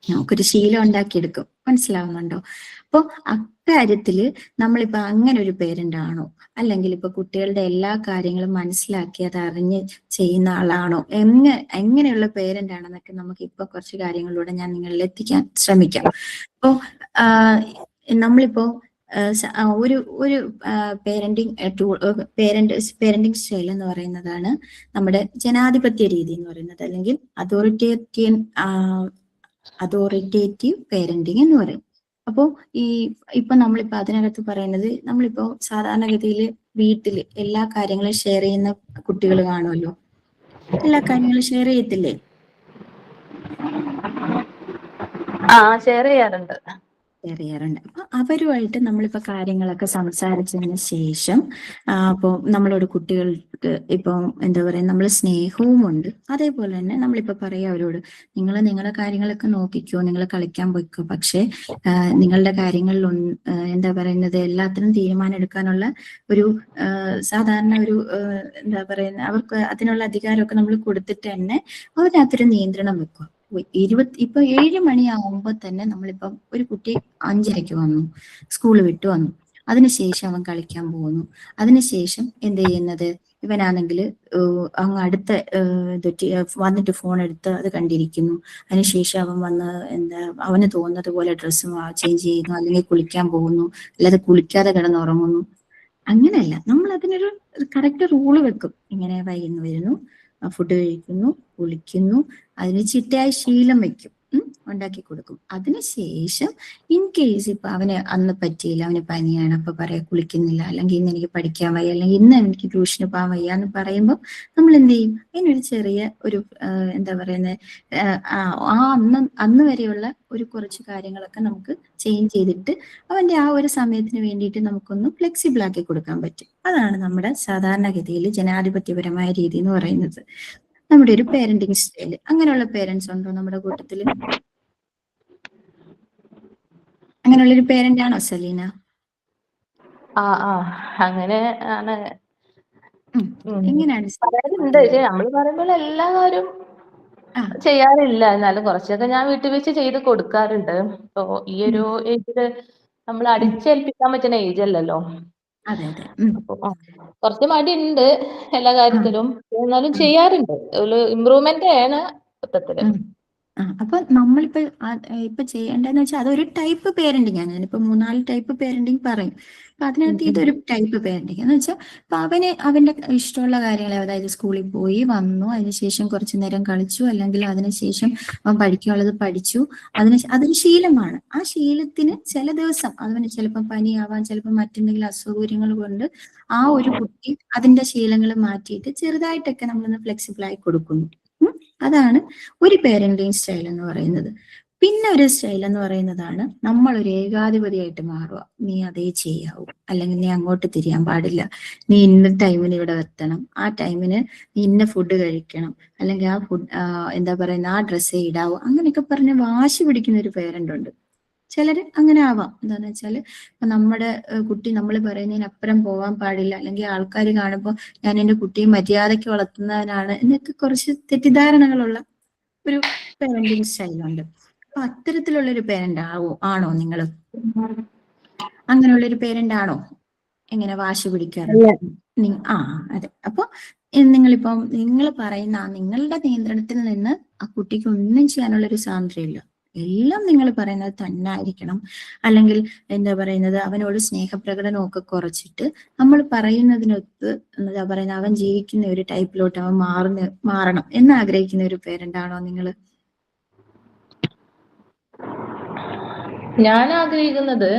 നമുക്കൊരു ശീലം ഉണ്ടാക്കിയെടുക്കും. മനസ്സിലാവുന്നുണ്ടോ? അപ്പോൾ അക്കാര്യത്തില് നമ്മളിപ്പോ അങ്ങനെ ഒരു പേരന്റ് ആണോ, അല്ലെങ്കിൽ ഇപ്പൊ കുട്ടികളുടെ എല്ലാ കാര്യങ്ങളും മനസ്സിലാക്കി അത് അറിഞ്ഞ് ചെയ്യുന്ന ആളാണോ, എങ്ങനെയുള്ള പേരന്റ് ആണെന്നൊക്കെ നമുക്ക് ഇപ്പൊ കുറച്ച് കാര്യങ്ങളിലൂടെ ഞാൻ നിങ്ങളിൽ എത്തിക്കാൻ ശ്രമിക്കാം. അപ്പോ നമ്മളിപ്പോ ഒരു പേരന്റിങ് സ്റ്റൈൽ എന്ന് പറയുന്നതാണ് നമ്മുടെ ജനാധിപത്യ രീതി എന്ന് പറയുന്നത്, അല്ലെങ്കിൽ അതോറിറ്റേറ്റീവ് പേരന്റിങ് എന്ന് പറയും. അപ്പോൾ ഇപ്പൊ നമ്മളിപ്പോ അതിനകത്ത് പറയുന്നത്, നമ്മളിപ്പോ സാധാരണഗതിയിൽ വീട്ടില് എല്ലാ കാര്യങ്ങളും ഷെയർ ചെയ്യുന്ന കുട്ടികൾ കാണുമല്ലോ. എല്ലാ കാര്യങ്ങളും ഷെയർ ചെയ്യത്തില്ലേ? ഷെയർ ചെയ്യാറുണ്ട്. അപ്പൊ അവരുമായിട്ട് നമ്മളിപ്പോ കാര്യങ്ങളൊക്കെ സംസാരിച്ചതിന് ശേഷം അപ്പോൾ നമ്മളോട് കുട്ടികൾക്ക് ഇപ്പൊ എന്താ പറയാ, നമ്മൾ സ്നേഹവും ഉണ്ട്. അതേപോലെ തന്നെ നമ്മളിപ്പോ പറയാം അവരോട്, നിങ്ങൾ നിങ്ങളുടെ കാര്യങ്ങളൊക്കെ നോക്കിക്കോ, നിങ്ങൾ കളിക്കാൻ പോയിക്കോ, പക്ഷെ നിങ്ങളുടെ കാര്യങ്ങളിൽ എന്താ പറയുന്നത് എല്ലാത്തിനും തീരുമാനം എടുക്കാനുള്ള ഒരു സാധാരണ ഒരു എന്താ പറയുന്ന അവർക്ക് അതിനുള്ള അധികാരമൊക്കെ നമ്മൾ കൊടുത്തിട്ട് തന്നെ അതിനകത്തൊരു നിയന്ത്രണം വെക്കുക. ഇപ്പൊ 7 മണിയാവുമ്പോ തന്നെ നമ്മളിപ്പം ഒരു കുട്ടി 5:30 വന്നു, സ്കൂള് വിട്ടു വന്നു, അതിനുശേഷം അവൻ കളിക്കാൻ പോകുന്നു. അതിനുശേഷം എന്ത് ചെയ്യുന്നത്, ഇവനാണെങ്കിൽ അങ്ങ് അടുത്ത വന്നിട്ട് ഫോൺ എടുത്ത് അത് കണ്ടിരിക്കുന്നു. അതിനുശേഷം അവൻ വന്ന് അവന് തോന്നുന്നത് പോലെ ഡ്രസ്സ് ചേഞ്ച് ചെയ്യുന്നു, അല്ലെങ്കിൽ കുളിക്കാൻ പോകുന്നു, അല്ലാതെ കുളിക്കാതെ കിടന്നുറങ്ങുന്നു. അങ്ങനെയല്ല, നമ്മൾ അതിനൊരു കറക്റ്റ് റൂള് വെക്കും. ഇങ്ങനെ വൈകുന്നു വരുന്നു, ഫുഡ് കഴിക്കുന്നു, കുളിക്കുന്നു, അതിന് ചിട്ടയായ ശീലം വെക്കും. ഉണ്ടാക്കി കൊടുക്കും. അതിനുശേഷം ഇൻ കേസ് ഇപ്പൊ അവന് അന്ന് പറ്റിയില്ല, അവന് പനിയാണ്, അപ്പൊ പറയാ കുളിക്കുന്നില്ല, അല്ലെങ്കിൽ ഇന്ന് എനിക്ക് പഠിക്കാൻ വയ്യ, അല്ലെങ്കിൽ ഇന്ന് എനിക്ക് ട്യൂഷന് പോകാൻ വയ്യ എന്ന് പറയുമ്പോൾ നമ്മൾ എന്ത് ചെയ്യും? അതിനൊരു ചെറിയ ഒരു എന്താ പറയുന്നത്, ആ അന്ന് വരെയുള്ള ഒരു കുറച്ച് കാര്യങ്ങളൊക്കെ നമുക്ക് ചേഞ്ച് ചെയ്തിട്ട് അവന്റെ ആ ഒരു സമയത്തിന് വേണ്ടിയിട്ട് നമുക്കൊന്ന് ഫ്ലെക്സിബിൾ ആക്കി കൊടുക്കാൻ പറ്റും. അതാണ് നമ്മുടെ സാധാരണഗതിയിൽ ജനാധിപത്യപരമായ രീതി എന്ന് പറയുന്നത്. നമ്മുടെ ഒരു പേരന്റിങ് സ്റ്റൈല്. അങ്ങനെയുള്ള പേരൻസ് ഉണ്ടോ നമ്മുടെ കൂട്ടത്തില്? അങ്ങനെയുള്ളൊരു പേരന്റ് ആണോ സലീന? അങ്ങനെ ആണ്. എങ്ങനെയാണ് പറയാറുണ്ട്. നമ്മൾ പറയുമ്പോൾ എല്ലാ കാര്യം ചെയ്യാറില്ല, എന്നാലും കുറച്ചൊക്കെ ഞാൻ വീട്ടിൽ വെച്ച് ചെയ്ത് കൊടുക്കാറുണ്ട്. ഇപ്പൊ ഈ ഒരു ഏജില് നമ്മൾ അടിച്ചേൽപ്പിക്കാൻ പറ്റുന്ന ഏജ് അല്ലല്ലോ. അതെ അതെ. അപ്പൊ കുറച്ച് മടി ഉണ്ട് എല്ലാ കാര്യത്തിലും, എന്നാലും ചെയ്യാറുണ്ട്. ഒരു ഇമ്പ്രൂവ്മെന്റ് ആണ് മൊത്തത്തില്. അപ്പൊ നമ്മളിപ്പോ ഇപ്പൊ ചെയ്യേണ്ടതെന്ന് വെച്ചാൽ അതൊരു ടൈപ്പ് പേരന്റിങ് ആണ്. ഞാനിപ്പോ 3-4 ടൈപ്പ് പേരന്റിങ് പറയും. അപ്പൊ അതിനകത്ത് ഇതൊരു ടൈപ്പ് പേരന്റിങ് എന്ന് വെച്ചാൽ ഇപ്പൊ അവന്റെ ഇഷ്ടമുള്ള കാര്യങ്ങൾ, അതായത് സ്കൂളിൽ പോയി വന്നു, അതിനുശേഷം കുറച്ചു നേരം കളിച്ചു, അല്ലെങ്കിൽ അതിനുശേഷം അവൻ പഠിക്കാനുള്ളത് പഠിച്ചു, അതൊരു ശീലമാണ്. ആ ശീലത്തിന് ചില ദിവസം അവന് ചിലപ്പോൾ പനിയാവാൻ, ചിലപ്പോൾ മറ്റെന്തെങ്കിലും അസൗകര്യങ്ങൾ കൊണ്ട് ആ ഒരു കുട്ടി അതിന്റെ ശീലങ്ങൾ മാറ്റിയിട്ട് ചെറുതായിട്ടൊക്കെ നമ്മളൊന്ന് ഫ്ലെക്സിബിൾ ആയി കൊടുക്കുന്നു. അതാണ് ഒരു പേരന്റിങ് സ്റ്റൈൽ എന്ന് പറയുന്നത്. പിന്നെ ഒരു സ്റ്റൈൽ എന്ന് പറയുന്നതാണ് നമ്മൾ ഒരു ഏകാധിപതിയായിട്ട് മാറുക. നീ അതേ ചെയ്യാവൂ, അല്ലെങ്കിൽ നീ അങ്ങോട്ട് തിരിയാൻ പാടില്ല, നീ ഇന്ന ടൈമിന് ഇവിടെ എത്തണം, ആ ടൈമിന് നീ ഇന്ന ഫുഡ് കഴിക്കണം, അല്ലെങ്കിൽ ആ ഫുഡ് എന്താ പറയുന്ന ആ ഡ്രസ്സേ ഇടാവൂ, അങ്ങനെയൊക്കെ പറഞ്ഞ് വാശി പിടിക്കുന്ന ഒരു പേരന്റ് ഉണ്ട്. ചിലര് അങ്ങനെ ആവാം. എന്താന്ന് വെച്ചാല് ഇപ്പൊ നമ്മുടെ കുട്ടി നമ്മൾ പറയുന്നതിനപ്പുറം പോകാൻ പാടില്ല, അല്ലെങ്കിൽ ആൾക്കാർ കാണുമ്പോൾ ഞാൻ എന്റെ കുട്ടിയെ മര്യാദയ്ക്ക് വളർത്തുന്നവനാണ് എന്നൊക്കെ കുറച്ച് തെറ്റിദ്ധാരണകളുള്ള ഒരു പേരന്റിങ് സ്റ്റൈലുണ്ട്. അപ്പൊ അത്തരത്തിലുള്ള ഒരു പേരന്റ് ആണോ നിങ്ങൾ? അങ്ങനെയുള്ളൊരു പേരന്റ് ആണോ? എങ്ങനെ വാശി പിടിക്കാറുണ്ട്? അതെ. അപ്പൊ നിങ്ങളിപ്പം നിങ്ങൾ പറയുന്ന നിങ്ങളുടെ നിയന്ത്രണത്തിൽ നിന്ന് ആ കുട്ടിക്ക് ഒന്നും ചെയ്യാനുള്ള ഒരു സ്വാതന്ത്ര്യമില്ല. എല്ലാം നിങ്ങൾ പറയുന്നത് തന്നെ ആയിരിക്കണം. അല്ലെങ്കിൽ എന്താ പറയുന്നത്, അവനോട് സ്നേഹപ്രകടനമൊക്കെ കുറച്ചിട്ട് നമ്മൾ പറയുന്നതിനൊത്ത് എന്താ പറയുന്നത് അവൻ ജീവിക്കുന്ന ഒരു ടൈപ്പിലോട്ട് അവൻ മാറണം എന്ന് ആഗ്രഹിക്കുന്ന ഒരു പേരന്റ് ആണോ നിങ്ങൾ? ഞാൻ ആഗ്രഹിക്കുന്നത്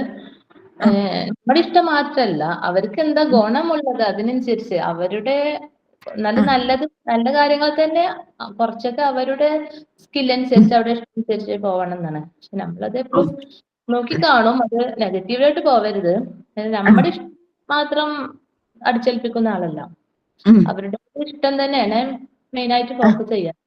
നമ്മുടെ ഇഷ്ടം മാത്രല്ല, അവർക്ക് എന്താ ഗുണമുള്ളത് അതിനനുസരിച്ച് അവരുടെ നല്ല കാര്യങ്ങൾ തന്നെ കുറച്ചൊക്കെ അവരുടെ സ്കിൽ അനുസരിച്ച് അവരുടെ ഇഷ്ടം അനുസരിച്ച് പോകണം എന്നാണ്. പക്ഷെ നമ്മളത് എപ്പോഴും നോക്കി കാണും, അത് നെഗറ്റീവായിട്ട് പോവരുത്. നമ്മുടെ ഇഷ്ടം മാത്രം അടിച്ചേൽപ്പിക്കുന്ന ആളല്ല, അവരുടെ ഇഷ്ടം തന്നെയാണ് മെയിനായിട്ട് ഫോക്കസ് ചെയ്യുക.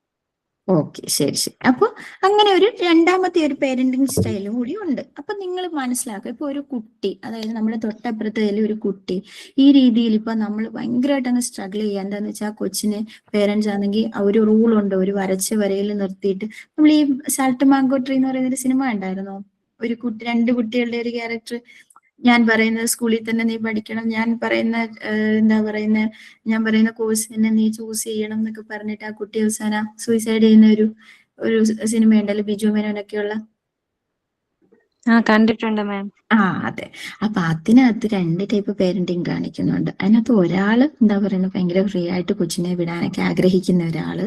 ഓക്കെ, ശരി ശരി. അപ്പൊ അങ്ങനെ ഒരു രണ്ടാമത്തെ ഒരു പേരന്റിങ് സ്റ്റൈലും കൂടി ഉണ്ട്. അപ്പൊ നിങ്ങൾ മനസ്സിലാക്കുക, ഇപ്പൊ ഒരു കുട്ടി, അതായത് നമ്മുടെ തൊട്ടപ്പുറത്തെ ഒരു കുട്ടി ഈ രീതിയിൽ ഇപ്പൊ നമ്മൾ ഭയങ്കരമായിട്ട് അങ്ങ് സ്ട്രഗിൾ ചെയ്യുക. എന്താന്ന് വെച്ചാൽ കൊച്ചിന് പേരന്റ്സ് ആണെങ്കിൽ ഒരു റൂളുണ്ട്, ഒരു വരച്ച വരയിൽ നിർത്തിയിട്ട്. നമ്മൾ ഈ സാൾട്ട് മാംഗോ ട്രീ എന്ന് പറയുന്ന ഒരു സിനിമ ഉണ്ടായിരുന്നോ? ഒരു കുട്ടി, 2 കുട്ടികളുടെ ഒരു ക്യാരക്ടർ, ഞാൻ പറയുന്നത് സ്കൂളിൽ തന്നെ നീ പഠിക്കണം, ഞാൻ പറയുന്ന ഞാൻ പറയുന്ന കോഴ്സ് തന്നെ നീ ചൂസ് ചെയ്യണം എന്നൊക്കെ പറഞ്ഞിട്ട് ആ കുട്ടി അവസാനം സൂയിസൈഡ് ചെയ്യുന്ന ഒരു സിനിമ ഉണ്ടല്ലോ, ബിജു മേനോനൊക്കെയുള്ള. കണ്ടിട്ടുണ്ട് മാം. അതെ. അപ്പൊ അതിനകത്ത് 2 ടൈപ്പ് പേരന്റിങ് കാണിക്കുന്നുണ്ട്. അതിനകത്ത് ഒരാള് എന്താ പറയുന്നത് ഭയങ്കര ഫ്രീ ആയിട്ട് കൊച്ചിനെ വിടാനൊക്കെ ആഗ്രഹിക്കുന്ന ഒരാള്,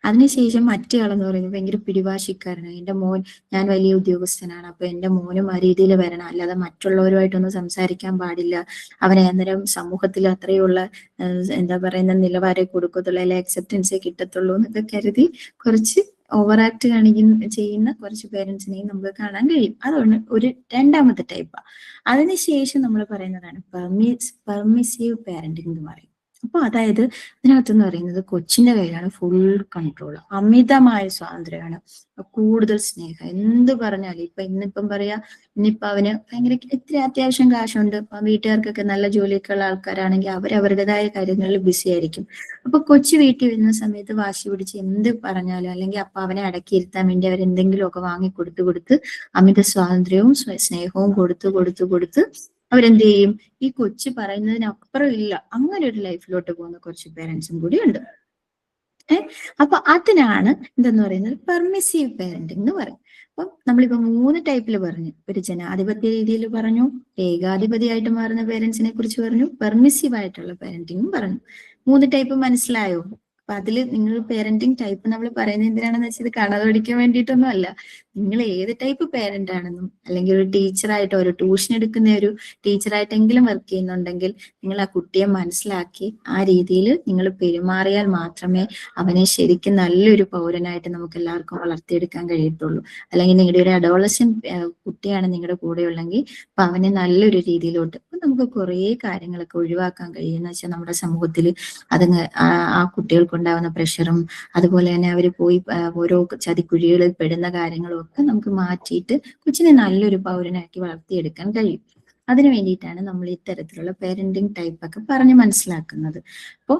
അതിനുശേഷം മറ്റേ ആളെന്ന് പറയുന്നത് ഭയങ്കര പിടിവാശിക്കാരനാണ്. എന്റെ മോൻ, ഞാൻ വലിയ ഉദ്യോഗസ്ഥനാണ്, അപ്പൊ എന്റെ മോനും ആ രീതിയിൽ വരണം, അല്ലാതെ മറ്റുള്ളവരുമായിട്ടൊന്നും സംസാരിക്കാൻ പാടില്ല, അവനെ അന്നേരം സമൂഹത്തിൽ അത്രയുള്ള എന്താ പറയുന്ന നിലവാരം കൊടുക്കത്തുള്ളൂ, അല്ലെ അക്സെപ്റ്റൻസേ കിട്ടത്തുള്ളൂ എന്നൊക്കെ കരുതി കുറച്ച് ഓവർ ആക്ട് ചെയ്യുന്ന കുറച്ച് പേരൻസിനെയും നമുക്ക് കാണാൻ കഴിയും. അതാണ് ഒരു രണ്ടാമത്തെ ടൈപ്പ്. അതിനുശേഷം നമ്മൾ പറയുന്നതാണ് പെർമിസീവ് പാരന്റിങ് എന്ന് പറയും. അപ്പൊ അതായത് ഇതിനകത്തെന്ന് പറയുന്നത് കൊച്ചിന്റെ കയ്യിലാണ് ഫുൾ കൺട്രോൾ, അമിതമായ സ്വാതന്ത്ര്യമാണ്, കൂടുതൽ സ്നേഹം. എന്ത് പറഞ്ഞാലും ഇന്നിപ്പം പറയാ, ഇന്നിപ്പൊ അവന് ഭയങ്കര ഇത്തിരി അത്യാവശ്യം കാശുണ്ട്, വീട്ടുകാർക്കൊക്കെ നല്ല ജോലിയൊക്കെ ഉള്ള ആൾക്കാരാണെങ്കിൽ അവരവരുടേതായ കാര്യങ്ങളിൽ ബിസി ആയിരിക്കും. അപ്പൊ കൊച്ചു വീട്ടിൽ വരുന്ന സമയത്ത് വാശി പിടിച്ച് എന്ത് പറഞ്ഞാലും, അല്ലെങ്കിൽ അപ്പൊ അവനെ അടക്കിയിരുത്താൻ വേണ്ടി അവരെന്തെങ്കിലുമൊക്കെ വാങ്ങി കൊടുത്ത് അമിത സ്വാതന്ത്ര്യവും സ്നേഹവും കൊടുത്ത് അവരെന്ത് ചെയ്യും, ഈ കൊച്ചു പറയുന്നതിനപ്പുറം ഇല്ല, അങ്ങനെ ഒരു ലൈഫിലോട്ട് പോകുന്ന കുറച്ച് പേരൻസും കൂടി ഉണ്ട്. അപ്പൊ അതിനാണ് എന്തെന്ന് പറയുന്നത് പെർമിസീവ് പേരന്റിങ് എന്ന് പറയും. അപ്പം നമ്മളിപ്പോ 3 ടൈപ്പിൽ പറഞ്ഞു. ഒരു ജനാധിപത്യ രീതിയിൽ പറഞ്ഞു, ഏകാധിപതിയായിട്ട് മാറുന്ന പേരൻസിനെ കുറിച്ച് പറഞ്ഞു, പെർമിസീവ് ആയിട്ടുള്ള പേരന്റിങ്ങും പറഞ്ഞു. 3 ടൈപ്പ് മനസ്സിലായോ? അപ്പൊ അതില് നിങ്ങൾ പേരന്റിങ് ടൈപ്പ് നമ്മൾ പറയുന്നത് എന്തിനാണെന്ന് വെച്ചാൽ ഇത് കണതൊടിക്കാൻ വേണ്ടിയിട്ടൊന്നും അല്ല. നിങ്ങൾ ഏത് ടൈപ്പ് പേരന്റ് ആണെന്നും, അല്ലെങ്കിൽ ഒരു ടീച്ചറായിട്ടോ ഒരു ട്യൂഷൻ എടുക്കുന്ന ഒരു ടീച്ചറായിട്ടെങ്കിലും വർക്ക് ചെയ്യുന്നുണ്ടെങ്കിൽ നിങ്ങൾ ആ കുട്ടിയെ മനസ്സിലാക്കി ആ രീതിയിൽ നിങ്ങൾ പെരുമാറിയാൽ മാത്രമേ അവനെ ശരിക്കും നല്ലൊരു പൗരനായിട്ട് നമുക്ക് എല്ലാവർക്കും വളർത്തിയെടുക്കാൻ കഴിയത്തുള്ളൂ. അല്ലെങ്കിൽ നിങ്ങളുടെ ഒരു അഡോളസെന്റ് കുട്ടിയാണ് നിങ്ങളുടെ കൂടെ ഉള്ളെങ്കിൽ അപ്പൊ അവനെ നല്ലൊരു രീതിയിലോട്ട് അപ്പൊ നമുക്ക് കുറേ കാര്യങ്ങളൊക്കെ ഒഴിവാക്കാൻ കഴിയുന്ന വെച്ചാൽ നമ്മുടെ സമൂഹത്തിൽ അതങ്ങ് ആ കുട്ടികൾക്കുണ്ടാവുന്ന പ്രഷറും അതുപോലെ തന്നെ അവർ പോയി ഓരോ ചതിക്കുഴികളിൽ പെടുന്ന കാര്യങ്ങളും ഒക്കെ നമുക്ക് മാറ്റിയിട്ട് കൊച്ചിനെ നല്ലൊരു പൗരനാക്കി വളർത്തിയെടുക്കാൻ കഴിയും. അതിനു വേണ്ടിയിട്ടാണ് നമ്മൾ ഇത്തരത്തിലുള്ള പേരന്റിങ് ടൈപ്പ് ഒക്കെ പറഞ്ഞ് മനസ്സിലാക്കുന്നത്. അപ്പോൾ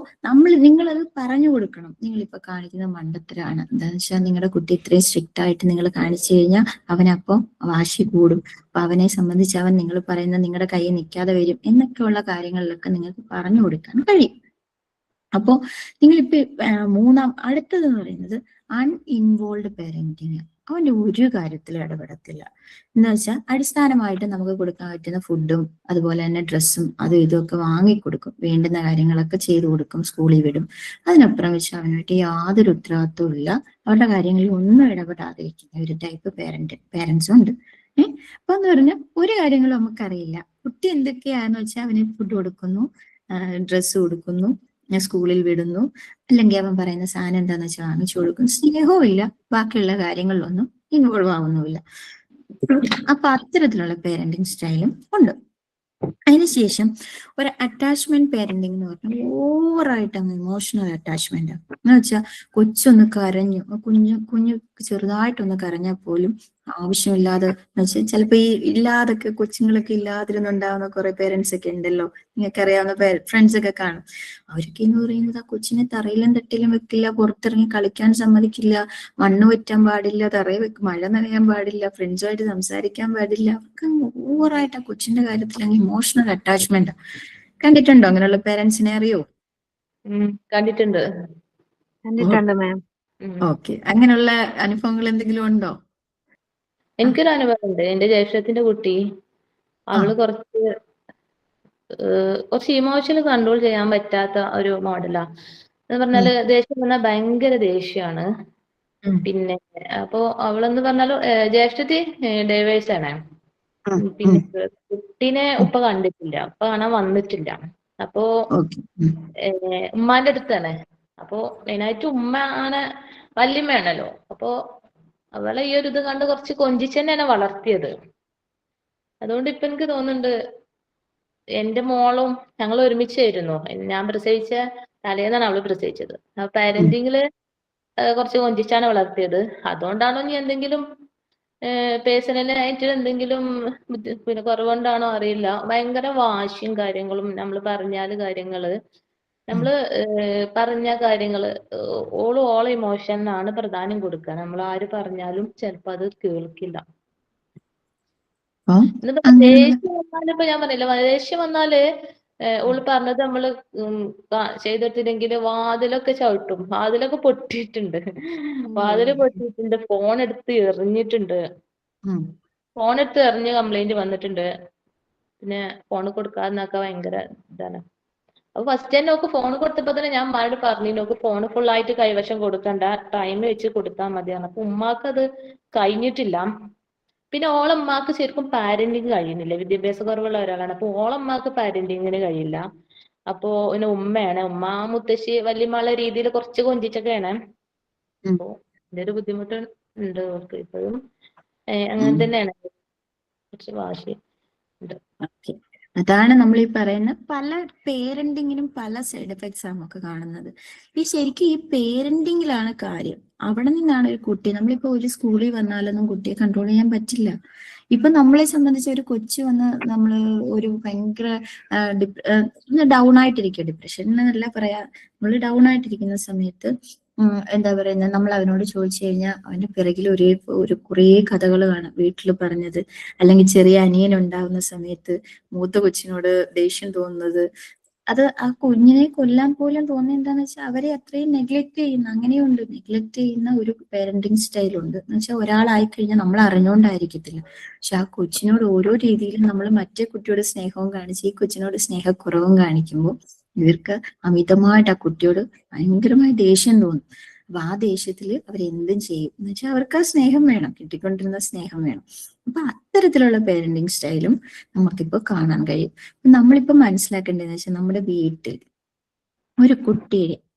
നിങ്ങളത് പറഞ്ഞു കൊടുക്കണം. നിങ്ങളിപ്പോ കാണിക്കുന്ന മണ്ടത്തരാണ്, എന്താണെന്ന് വെച്ചാൽ നിങ്ങളുടെ കുട്ടി ഇത്രയും സ്ട്രിക്റ്റ് ആയിട്ട് നിങ്ങൾ കാണിച്ചു കഴിഞ്ഞാൽ അവനപ്പം വാശി കൂടും, അപ്പൊ അവനെ സംബന്ധിച്ച് അവൻ നിങ്ങൾ പറയുന്ന നിങ്ങളുടെ കയ്യിൽ നിൽക്കാതെ വരും എന്നൊക്കെയുള്ള കാര്യങ്ങളിലൊക്കെ നിങ്ങൾക്ക് പറഞ്ഞു കൊടുക്കാൻ കഴിയും. അപ്പോ നിങ്ങളിപ്പോ അടുത്തതെന്ന് പറയുന്നത് അൺഇൻവോൾവ് പേരന്റിങ്. അവന്റെ ഒരു കാര്യത്തിലും ഇടപെടത്തില്ല. എന്ന് വെച്ചാൽ അടിസ്ഥാനമായിട്ട് നമുക്ക് കൊടുക്കാൻ പറ്റുന്ന ഫുഡും അതുപോലെ തന്നെ ഡ്രസ്സും അതും ഇതൊക്കെ വാങ്ങിക്കൊടുക്കും, വേണ്ടുന്ന കാര്യങ്ങളൊക്കെ ചെയ്തു കൊടുക്കും, സ്കൂളിൽ വിടും. അതിനപ്പുറം വെച്ച് അവനായിട്ട് യാതൊരു ഉത്തരവാദിത്വവും ഇല്ല. അവരുടെ കാര്യങ്ങളിൽ ഒന്നും ഇടപെടാതിരിക്കുന്ന ഒരു ടൈപ്പ് പേരൻസും ഉണ്ട്. അപ്പൊ എന്ന് പറഞ്ഞാൽ ഒരു കാര്യങ്ങളും നമുക്കറിയില്ല. കുട്ടി എന്തൊക്കെയാന്ന് വെച്ചാൽ അവന് ഫുഡ് കൊടുക്കുന്നു, ഡ്രസ്സ് കൊടുക്കുന്നു, സ്കൂളിൽ വിടുന്നു, അല്ലെങ്കിൽ അവൻ പറയുന്ന സാധനം എന്താന്ന് വെച്ചാൽ വാങ്ങിച്ചു കൊടുക്കും. സ്നേഹവും ഇല്ല, ബാക്കിയുള്ള കാര്യങ്ങളിലൊന്നും ഇൻവോൾവ് ആവുന്നുമില്ല. അപ്പൊ അത്തരത്തിലുള്ള പേരന്റിങ് സ്റ്റൈലും ഉണ്ട്. അതിനുശേഷം ഒരു അറ്റാച്ച്മെന്റ് പേരന്റിങ് എന്ന് പറഞ്ഞാൽ ഓവറായിട്ട് അങ്ങ് ഇമോഷണൽ അറ്റാച്ച്മെന്റ് എന്ന് വെച്ചാൽ കൊച്ചൊന്ന് കരഞ്ഞു, കുഞ്ഞു ചെറുതായിട്ടൊന്ന് കരഞ്ഞാൽ പോലും ആവശ്യമില്ലാതെ വെച്ചാൽ ചിലപ്പോ ഈ ഇല്ലാതൊക്കെ കൊച്ചുങ്ങളൊക്കെ ഇല്ലാതിരുന്നുണ്ടാവുന്ന കുറെ പേരൻസ് ഒക്കെ ഉണ്ടല്ലോ, നിങ്ങൾക്ക് അറിയാവുന്ന ഫ്രണ്ട്സ് ഒക്കെ കാണും. അവരൊക്കെ എന്ന് പറയുന്നത് ആ കൊച്ചിനെ തറയിലും തട്ടിലും വെക്കില്ല, പുറത്തിറങ്ങി കളിക്കാൻ സമ്മതിക്കില്ല, മണ്ണ് പറ്റാൻ പാടില്ല, മഴ നനയാൻ പാടില്ല, ഫ്രണ്ട്സുമായിട്ട് സംസാരിക്കാൻ പാടില്ല. അവർക്ക് ഓവറായിട്ട് ആ കൊച്ചിന്റെ കാര്യത്തിൽ അങ്ങ് ഇമോഷണൽ അറ്റാച്ച്മെന്റ്. കണ്ടിട്ടുണ്ടോ അങ്ങനെയുള്ള പേരൻസിനെ? അറിയോ? കണ്ടിട്ടുണ്ട്. മാം. ഓക്കെ, അങ്ങനെയുള്ള അനുഭവങ്ങൾ എന്തെങ്കിലും ഉണ്ടോ? എനിക്കൊരു അനുഭവം ഉണ്ട്. എന്റെ ജ്യേഷ്ഠത്തിന്റെ കുട്ടി, അവള് കുറച്ച് ഇമോഷണൽ കൺട്രോൾ ചെയ്യാൻ പറ്റാത്ത ഒരു മോഡലാ. എന്ന് പറഞ്ഞാല് ദേഷ്യം വന്നാൽ ഭയങ്കര ദേഷ്യമാണ്. പിന്നെ അപ്പൊ അവളെന്ന് പറഞ്ഞാല് ജ്യേഷ്ഠത്തി ഡൈവേഴ്സ് ആണ്. പിന്നെ കുട്ടീനെ ഉപ്പ കണ്ടിട്ടില്ല, ഉപ്പ കാണാൻ വന്നിട്ടില്ല. അപ്പോ ഉമ്മാന്റെ അടുത്താണ്. അപ്പൊ മെയിനായിട്ട് ഉമ്മ ആണ്, വല്യമ്മയാണല്ലോ. അപ്പൊ അവളെ ഈ ഒരു ഇത് കണ്ട് കുറച്ച് കൊഞ്ചിച്ച് തന്നെയാണ് വളർത്തിയത്. അതുകൊണ്ട് ഇപ്പൊ എനിക്ക് തോന്നുന്നുണ്ട് എന്റെ മോളും ഞങ്ങൾ ഒരുമിച്ചായിരുന്നു. ഞാൻ പ്രസവിച്ച തലേന്നാണ് അവള് പ്രസവിച്ചത്. ആ പാരന്റിങ്ങില് കുറച്ച് കൊഞ്ചിച്ചാണ് വളർത്തിയത്. അതുകൊണ്ടാണോ ഇനി എന്തെങ്കിലും പേഴ്സണലായിട്ട് എന്തെങ്കിലും പിന്നെ കുറവുകൊണ്ടാണോ അറിയില്ല, ഭയങ്കര വാശിയും കാര്യങ്ങളും. നമ്മൾ പറഞ്ഞാല് പറഞ്ഞ കാര്യങ്ങള് ഓളെ ഇമോഷനാണ് പ്രധാനം കൊടുക്കുക. നമ്മൾ ആര് പറഞ്ഞാലും ചിലപ്പോ അത് കേൾക്കില്ല. ദേഷ്യം വന്നാല് ഇപ്പൊ ഞാൻ പറഞ്ഞില്ല, ദേഷ്യം വന്നാല് ഓള് പറഞ്ഞത് നമ്മള് ചെയ്തിട്ടില്ലെങ്കിൽ വാതിലൊക്കെ ചവിട്ടും. വാതിലൊക്കെ പൊട്ടിയിട്ടുണ്ട്, ഫോൺ എടുത്ത് എറിഞ്ഞിട്ടുണ്ട്, ഫോൺ എടുത്ത് എറിഞ്ഞ് കംപ്ലൈന്റ് വന്നിട്ടുണ്ട്. പിന്നെ ഫോൺ കൊടുക്കാന്നൊക്കെ ഭയങ്കര ഇതാണ്. അപ്പൊ ഫസ്റ്റ് തന്നെ നോക്ക് ഫോൺ കൊടുത്തപ്പോ തന്നെ ഞാൻ ഉമ്മാനോട് പറഞ്ഞു, നോക്ക് ഫോൺ ഫുള്ളായിട്ട് കൈവശം കൊടുക്കണ്ട, ടൈം വെച്ച് കൊടുത്താൽ മതിയാണ്. അപ്പൊ ഉമ്മാക്ക് അത് കഴിഞ്ഞിട്ടില്ല. പിന്നെ ഓളമ്മക്ക് ശരിക്കും പാരന്റിങ് കഴിയുന്നില്ല, വിദ്യാഭ്യാസ കുറവുള്ള ഒരാളാണ്. അപ്പൊ ഓളമ്മക്ക് പാരന്റിങ്ങിന് കഴിയില്ല. അപ്പോ പിന്നെ ഉമ്മയാണ്, മുത്തശ്ശി വല്യമ്മയുള്ള രീതിയിൽ കുറച്ച് കൊഞ്ചിച്ചൊക്കെയാണ്. അപ്പോ ഇതിന്റെ ഒരു ബുദ്ധിമുട്ട് ഉണ്ട് അവർക്ക് ഇപ്പോഴും. അങ്ങനെ തന്നെയാണ്, കുറച്ച് വാശി ഉണ്ട്. അതാണ് നമ്മൾ ഈ പറയുന്ന പല പേരന്റിങ്ങിനും പല സൈഡ് എഫക്ട്സ് നമുക്ക് കാണുന്നത്. ശരിക്കും ഈ പേരന്റിങ്ങിലാണ് കാര്യം. അവിടെ നിന്നാണ് ഒരു കുട്ടി, നമ്മളിപ്പോ ഒരു സ്കൂളിൽ വന്നാലൊന്നും കുട്ടിയെ കൺട്രോൾ ചെയ്യാൻ പറ്റില്ല. ഇപ്പൊ നമ്മളെ സംബന്ധിച്ച് ഒരു കൊച്ചു വന്ന് നമ്മള് ഒരു ഭയങ്കര ഡൗൺ ആയിട്ടിരിക്കുക, ഡിപ്രഷൻ എന്നല്ല പറയാ, നമ്മള് ഡൗൺ ആയിട്ടിരിക്കുന്ന സമയത്ത് എന്താ പറയുന്നത്, നമ്മൾ അവനോട് ചോദിച്ചു കഴിഞ്ഞാൽ അവന്റെ പിറകിൽ ഒരു കുറേ കഥകൾ കാണാം, വീട്ടിൽ പറഞ്ഞത്. അല്ലെങ്കിൽ ചെറിയ അനിയൻ ഉണ്ടാകുന്ന സമയത്ത് മൂത്ത കൊച്ചിനോട് ദേഷ്യം തോന്നുന്നത്, അത് ആ കുഞ്ഞിനെ കൊല്ലാൻ പോലും തോന്നുന്നത് എന്താന്ന് വെച്ചാൽ അവരെ അത്രയും നെഗ്ലക്ട് ചെയ്യുന്ന, അങ്ങനെയുണ്ട്. നെഗ്ലക്ട് ചെയ്യുന്ന ഒരു പേരന്റിങ് സ്റ്റൈലുണ്ട്. എന്ന് വെച്ചാൽ ഒരാളായി കഴിഞ്ഞാൽ നമ്മൾ അറിഞ്ഞുകൊണ്ടായിരിക്കത്തില്ല, പക്ഷെ ആ കൊച്ചിനോട് ഓരോ രീതിയിലും നമ്മൾ മറ്റേ കുട്ടിയോട് സ്നേഹവും കാണിച്ച് ഈ കൊച്ചിനോട് സ്നേഹക്കുറവും കാണിക്കുമ്പോൾ ഇവർക്ക് അമിതമായിട്ട് ആ കുട്ടിയോട് ഭയങ്കരമായി ദേഷ്യം തോന്നും. അപ്പൊ ആ ദേഷ്യത്തിൽ അവരെന്തും ചെയ്യും എന്ന് വെച്ചാൽ അവർക്ക് ആ സ്നേഹം വേണം, കിട്ടിക്കൊണ്ടിരുന്ന സ്നേഹം വേണം. അപ്പൊ അത്തരത്തിലുള്ള പേരന്റിങ് സ്റ്റൈലും നമുക്കിപ്പോ കാണാൻ കഴിയും. നമ്മളിപ്പോ മനസ്സിലാക്കേണ്ടതെന്ന് വെച്ചാൽ നമ്മുടെ വീട്ടിൽ ഒരു കുട്ടിയെ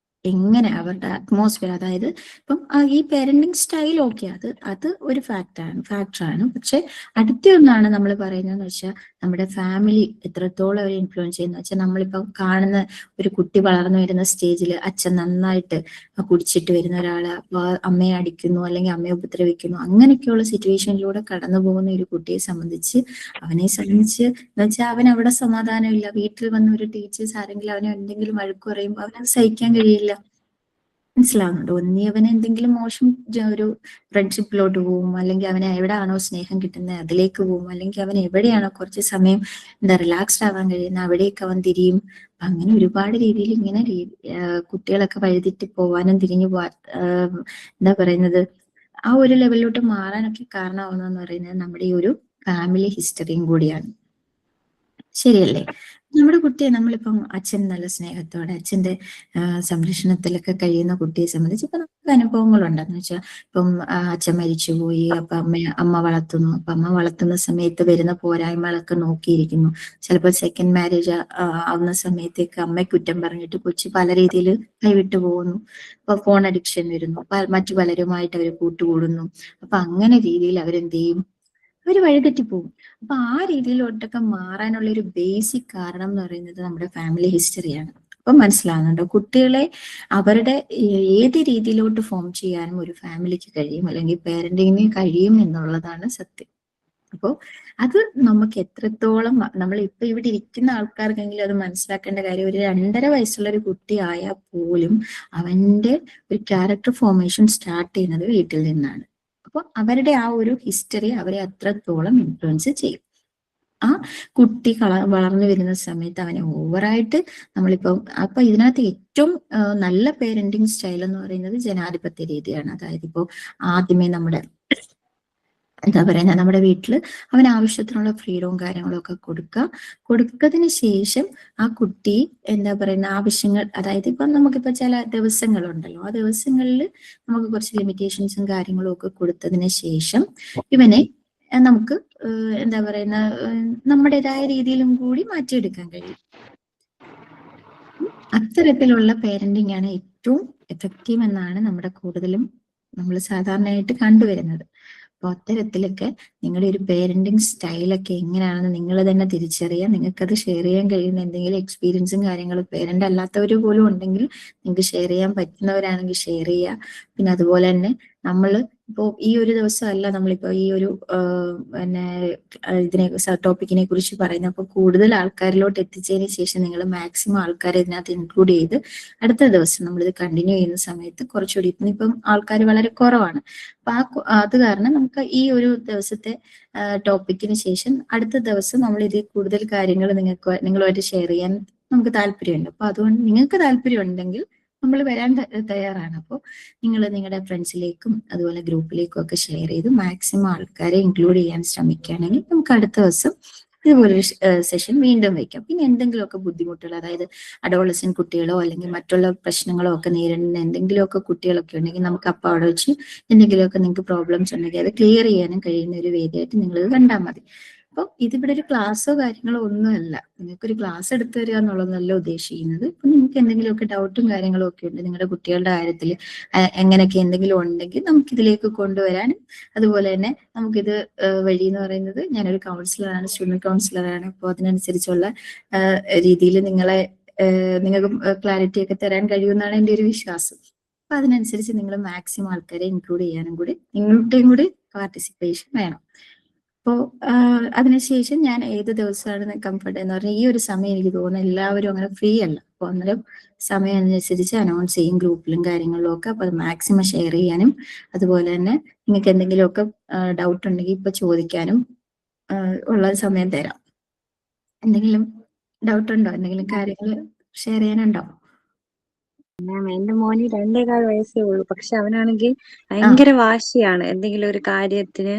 എങ്ങനെ അവരുടെ അറ്റ്മോസ്ഫിയർ, അതായത് ഇപ്പം ഈ പേരന്റിങ് സ്റ്റൈൽ ഓക്കെ, അത് ഒരു ഫാക്ടറാണ്. പക്ഷെ അടുത്ത ഒന്നാണ് നമ്മൾ പറയുന്നതെന്ന് വെച്ചാൽ നമ്മുടെ ഫാമിലി എത്രത്തോളം അവർ ഇൻഫ്ലുവൻസ് ചെയ്യുന്ന വെച്ചാൽ, നമ്മളിപ്പം കാണുന്ന ഒരു കുട്ടി വളർന്നു വരുന്ന സ്റ്റേജിൽ അച്ഛൻ നന്നായിട്ട് കുടിച്ചിട്ട് വരുന്ന ഒരാള് അമ്മയെ അടിക്കുന്നു അല്ലെങ്കിൽ അമ്മയെ ഉപദ്രവിക്കുന്നു, അങ്ങനെയൊക്കെയുള്ള സിറ്റുവേഷനിലൂടെ കടന്നു പോകുന്ന ഒരു കുട്ടിയെ സംബന്ധിച്ച് എന്ന് വെച്ചാൽ അവൻ അവിടെ സമാധാനമില്ല. വീട്ടിൽ വന്ന ഒരു ടീച്ചേഴ്സ് ആരെങ്കിലും അവനെ എന്തെങ്കിലും വഴക്ക് പറയുമ്പോൾ അവനത് സഹിക്കാൻ കഴിയില്ല. മനസ്സിലാവുന്നുണ്ടോ? ഒന്നി അവന് എന്തെങ്കിലും മോശം ഒരു ഫ്രണ്ട്ഷിപ്പിലോട്ട് പോകും, അല്ലെങ്കിൽ അവന് എവിടെയാണോ സ്നേഹം കിട്ടുന്നത് അതിലേക്ക് പോകും, അല്ലെങ്കിൽ അവൻ എവിടെയാണോ കുറച്ച് സമയം റിലാക്സ്ഡ് ആവാൻ കഴിയുന്നത് അവിടേക്ക് അവൻ തിരിയും. അങ്ങനെ ഒരുപാട് രീതിയിൽ ഇങ്ങനെ കുട്ടികളൊക്കെ വഴിതെറ്റി പോവാനും തിരിഞ്ഞു പോവാൻ എന്താ പറയുന്നത്, ആ ഒരു ലെവലിലോട്ട് മാറാനൊക്കെ കാരണമാവുന്നതെന്ന് പറയുന്നത് നമ്മുടെ ഈ ഒരു ഫാമിലി ഹിസ്റ്ററിയും കൂടിയാണ്. ശരിയല്ലേ? നമ്മുടെ കുട്ടിയെ നമ്മളിപ്പം അച്ഛൻ നല്ല സ്നേഹത്തോടെ അച്ഛന്റെ സംരക്ഷണത്തിലൊക്കെ കഴിയുന്ന കുട്ടിയെ സംബന്ധിച്ച് ഇപ്പൊ നമുക്ക് അനുഭവങ്ങളുണ്ടെന്ന് വെച്ചാൽ, ഇപ്പം അച്ഛൻ മരിച്ചുപോയി, അപ്പൊ അമ്മ വളർത്തുന്നു. അപ്പൊ അമ്മ വളർത്തുന്ന സമയത്ത് വരുന്ന പോരായ്മകളൊക്കെ നോക്കിയിരിക്കുന്നു. ചിലപ്പോൾ സെക്കൻഡ് മാരേജ് ആവുന്ന സമയത്തേക്ക് അമ്മയെ കുറ്റം പറഞ്ഞിട്ട് കൊച്ചു പല രീതിയിൽ കൈവിട്ടു പോകുന്നു. ഇപ്പൊ ഫോൺ അഡിക്ഷൻ വരുന്നു, മറ്റു പലരുമായിട്ട് അവർ കൂട്ടുകൂടുന്നു. അപ്പൊ അങ്ങനെ രീതിയിൽ അവരെന്ത് ചെയ്യും, അവര് വഴിതെറ്റിപ്പോകും. അപ്പൊ ആ രീതിയിലോട്ടൊക്കെ മാറാനുള്ള ഒരു ബേസിക് കാരണം എന്ന് പറയുന്നത് നമ്മുടെ ഫാമിലി ഹിസ്റ്ററിയാണ്. അപ്പൊ മനസ്സിലാകുന്നുണ്ടോ? കുട്ടികളെ അവരുടെ ഏത് രീതിയിലോട്ട് ഫോം ചെയ്യാനും ഒരു ഫാമിലിക്ക് കഴിയും, അല്ലെങ്കിൽ പേരന്റിങ്ങിന് കഴിയും എന്നുള്ളതാണ് സത്യം. അപ്പോൾ അത് നമുക്ക് എത്രത്തോളം നമ്മൾ ഇപ്പൊ ഇവിടെ ഇരിക്കുന്ന ആൾക്കാർക്കെങ്കിലും അത് മനസ്സിലാക്കേണ്ട കാര്യം, ഒരു 2.5 വയസ്സുള്ള ഒരു കുട്ടി ആയാൽ പോലും അവന്റെ ഒരു ക്യാരക്ടർ ഫോർമേഷൻ സ്റ്റാർട്ട് ചെയ്യുന്നത് വീട്ടിൽ നിന്നാണ്. അപ്പൊ അവരുടെ ആ ഒരു ഹിസ്റ്ററി അവരെ അത്രത്തോളം ഇൻഫ്ലുവൻസ് ചെയ്യും. ആ കുട്ടി വളർന്നു വരുന്ന സമയത്ത് അവനെ ഓവറായിട്ട് അപ്പൊ ഇതിനകത്ത് ഏറ്റവും നല്ല പേരന്റിങ് സ്റ്റൈൽ എന്ന് പറയുന്നത് ജനാധിപത്യ രീതിയാണ്. അതായത് ഇപ്പോ ആദ്യമേ എന്താ പറയുക, നമ്മുടെ വീട്ടിൽ അവന് ആവശ്യത്തിനുള്ള ഫ്രീഡവും കാര്യങ്ങളും ഒക്കെ കൊടുത്തതിന് ശേഷം ആ കുട്ടി എന്താ പറയുന്ന ആവശ്യങ്ങൾ, അതായത് ഇപ്പം നമുക്കിപ്പോ ചില ദിവസങ്ങളുണ്ടല്ലോ, ആ ദിവസങ്ങളിൽ നമുക്ക് കുറച്ച് ലിമിറ്റേഷൻസും കാര്യങ്ങളും ഒക്കെ കൊടുത്തതിന് ശേഷം ഇവനെ നമുക്ക് എന്താ പറയുന്ന നമ്മുടേതായ രീതിയിലും കൂടി മാറ്റിയെടുക്കാൻ കഴിയും. അത്തരത്തിലുള്ള പേരന്റിങ് ആണ് ഏറ്റവും എഫക്റ്റീവ് എന്നാണ് നമ്മൾ സാധാരണയായിട്ട് കണ്ടുവരുന്നത്. അപ്പൊ അത്തരത്തിലൊക്കെ നിങ്ങളുടെ ഒരു പേരന്റിങ് സ്റ്റൈലൊക്കെ എങ്ങനെയാണെന്ന് നിങ്ങൾ തന്നെ തിരിച്ചറിയാൻ, നിങ്ങൾക്കത് ഷെയർ ചെയ്യാൻ കഴിയുന്ന എന്തെങ്കിലും എക്സ്പീരിയൻസും കാര്യങ്ങളും പേരന്റ് അല്ലാത്തവർ പോലും ഉണ്ടെങ്കിൽ നിങ്ങൾക്ക് ഷെയർ ചെയ്യാൻ പറ്റുന്നവരാണെങ്കിൽ ഷെയർ ചെയ്യുക. പിന്നെ അതുപോലെ തന്നെ ഇപ്പോ ഈ ഒരു ദിവസമല്ല നമ്മളിപ്പോ ഈ ഒരു ടോപ്പിക്കിനെ കുറിച്ച് പറയുന്നത്. അപ്പൊ കൂടുതൽ ആൾക്കാരിലോട്ട് എത്തിച്ചതിന് ശേഷം നിങ്ങൾ മാക്സിമം ആൾക്കാരെ ഇതിനകത്ത് ഇൻക്ലൂഡ് ചെയ്ത് അടുത്ത ദിവസം നമ്മളിത് കണ്ടിന്യൂ ചെയ്യുന്ന സമയത്ത് കുറച്ചുകൂടി, ഇപ്പം ആൾക്കാർ വളരെ കുറവാണ്. അപ്പൊ അത് കാരണം നമുക്ക് ഈ ഒരു ദിവസത്തെ ടോപ്പിക്കിന് ശേഷം അടുത്ത ദിവസം നമ്മൾ ഇതിൽ കൂടുതൽ കാര്യങ്ങൾ നിങ്ങളുമായിട്ട് ഷെയർ ചെയ്യാൻ നമുക്ക് താല്പര്യമുണ്ട്. അപ്പൊ അതുകൊണ്ട് നിങ്ങൾക്ക് താല്പര്യം ഉണ്ടെങ്കിൽ നമ്മൾ വരാൻ തയ്യാറാണ്. അപ്പോൾ നിങ്ങൾ നിങ്ങളുടെ ഫ്രണ്ട്സിലേക്കും അതുപോലെ ഗ്രൂപ്പിലേക്കും ഒക്കെ ഷെയർ ചെയ്ത് മാക്സിമം ആൾക്കാരെ ഇൻക്ലൂഡ് ചെയ്യാൻ ശ്രമിക്കുകയാണെങ്കിൽ നമുക്ക് അടുത്ത ദിവസം ഇതുപോലൊരു സെഷൻ വീണ്ടും വയ്ക്കാം. പിന്നെ എന്തെങ്കിലുമൊക്കെ ബുദ്ധിമുട്ടുകൾ, അതായത് അഡോളസെന്റ് കുട്ടികളോ അല്ലെങ്കിൽ മറ്റുള്ള പ്രശ്നങ്ങളോ ഒക്കെ നേരിടുന്ന എന്തെങ്കിലുമൊക്കെ കുട്ടികളൊക്കെ ഉണ്ടെങ്കിൽ നമുക്ക് അപ്പോൾ അവിടെ വെച്ച് എന്തെങ്കിലുമൊക്കെ നിങ്ങൾക്ക് പ്രോബ്ലംസ് ഉണ്ടെങ്കിൽ അത് ക്ലിയർ ചെയ്യാനും കഴിയുന്ന ഒരു വേദിയായിട്ട് നിങ്ങളിത് കണ്ടാൽ മതി. അപ്പോൾ ഇതിവിടെ ഒരു ക്ലാസ്സോ കാര്യങ്ങളോ ഒന്നുമല്ല, നിങ്ങൾക്കൊരു ക്ലാസ് എടുത്തു തരിക എന്നുള്ളതല്ല ഉദ്ദേശിക്കുന്നത്. ഇപ്പൊ നിങ്ങൾക്ക് എന്തെങ്കിലുമൊക്കെ ഡൗട്ടും കാര്യങ്ങളും ഒക്കെ ഉണ്ട് നിങ്ങളുടെ കുട്ടികളുടെ കാര്യത്തിൽ, എങ്ങനെയൊക്കെ എന്തെങ്കിലും ഉണ്ടെങ്കിൽ നമുക്കിതിലേക്ക് കൊണ്ടുവരാനും, അതുപോലെ തന്നെ നമുക്കിത് വഴി എന്ന് പറയുന്നത്, ഞാനൊരു കൗൺസിലറാണ്, സ്റ്റുഡന്റ് കൗൺസിലറാണ്. അപ്പോൾ അതിനനുസരിച്ചുള്ള രീതിയിൽ നിങ്ങൾക്ക് ക്ലാരിറ്റി ഒക്കെ തരാൻ കഴിയുമെന്നാണ് എൻ്റെ ഒരു വിശ്വാസം. അപ്പൊ അതിനനുസരിച്ച് നിങ്ങൾ മാക്സിമം ആൾക്കാരെ ഇൻക്ലൂഡ് ചെയ്യാനും കൂടി നിങ്ങളുടെയും കൂടി പാർട്ടിസിപ്പേഷൻ വേണം. അപ്പോൾ അതിനുശേഷം ഞാൻ ഏത് ദിവസമാണ് കംഫർട്ട് എന്ന് പറഞ്ഞാൽ ഈ ഒരു സമയം എനിക്ക് തോന്നുന്നു എല്ലാവരും അങ്ങനെ ഫ്രീ അല്ല. അപ്പോൾ അന്നേരം സമയം അനുസരിച്ച് അനൗൺസ് ചെയ്യും ഗ്രൂപ്പിലും കാര്യങ്ങളിലും ഒക്കെ. അപ്പോൾ അത് മാക്സിമം ഷെയർ ചെയ്യാനും, അതുപോലെ തന്നെ നിങ്ങൾക്ക് എന്തെങ്കിലുമൊക്കെ ഡൗട്ട് ഉണ്ടെങ്കിൽ ഇപ്പൊ ചോദിക്കാനും ഉള്ള സമയം തരാം. എന്തെങ്കിലും ഡൗട്ട് ഉണ്ടോ? എന്തെങ്കിലും കാര്യങ്ങൾ ഷെയർ ചെയ്യാനുണ്ടോ? മാം, എന്റെ മോന് 2.25 വയസ്സേ ഉള്ളൂ. പക്ഷെ അവനാണെങ്കിൽ ഭയങ്കര വാശിയാണ് എന്തെങ്കിലും ഒരു കാര്യത്തിന്.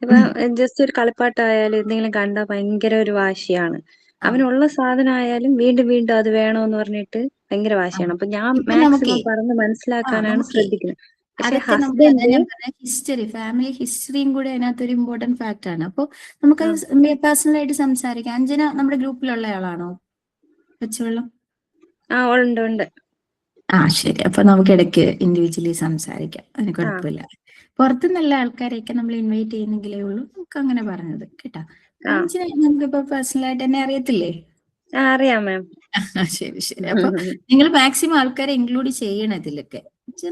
ഇപ്പൊ ജസ്റ്റ് ഒരു കളിപ്പാട്ടായാലും എന്തെങ്കിലും കണ്ടാൽ ഭയങ്കര ഒരു വാശിയാണ്. അവനുള്ള സാധനം ആയാലും വീണ്ടും വീണ്ടും അത് വേണമെന്ന് പറഞ്ഞിട്ട് ഭയങ്കര വാശിയാണ്. അപ്പൊ ഞാൻ ഇപ്പൊ നമുക്കേ മാക്സിമം പറഞ്ഞ് മനസ്സിലാക്കാനാണ് നമുക്ക് ശ്രദ്ധിക്കുന്നത്. പക്ഷെ അതൊക്കെ നമുക്ക് അതാ ഹസ്ബൻഡ് ഞാൻ പറഞ്ഞ ഹിസ്റ്ററി, ഫാമിലി ഹിസ്റ്ററിയും കൂടെ അതിനകത്ത് ഒരു ഇമ്പോർട്ടന്റ് ഫാക്ടർ ആണ്. അപ്പോൾ നമുക്കത് പേഴ്സണലായിട്ട് സംസാരിക്കാം. അഞ്ജന നമ്മുടെ ഗ്രൂപ്പിലുള്ള ആളാണോ പച്ചവെള്ളം? ഉണ്ട് ഉണ്ട്. ശരി. അപ്പൊ നമുക്ക് ഇടയ്ക്ക് ഇൻഡിവിജ്വലി സംസാരിക്കാം, അതിന് കുഴപ്പമില്ല. പുറത്തു നല്ല ആൾക്കാരെയൊക്കെ നമ്മൾ ഇൻവൈറ്റ് ചെയ്യുന്നെങ്കിലേ ഉള്ളൂ നമുക്ക് അങ്ങനെ പറഞ്ഞത് കേട്ടാ. അഞ്ജന നമുക്കിപ്പോ പേഴ്സണലായിട്ട് എന്നെ അറിയത്തില്ലേ? അറിയാം മാം. ശരി. അപ്പൊ നിങ്ങൾ മാക്സിമം ആൾക്കാരെ ഇൻക്ലൂഡ് ചെയ്യണം ഇതിലൊക്കെ.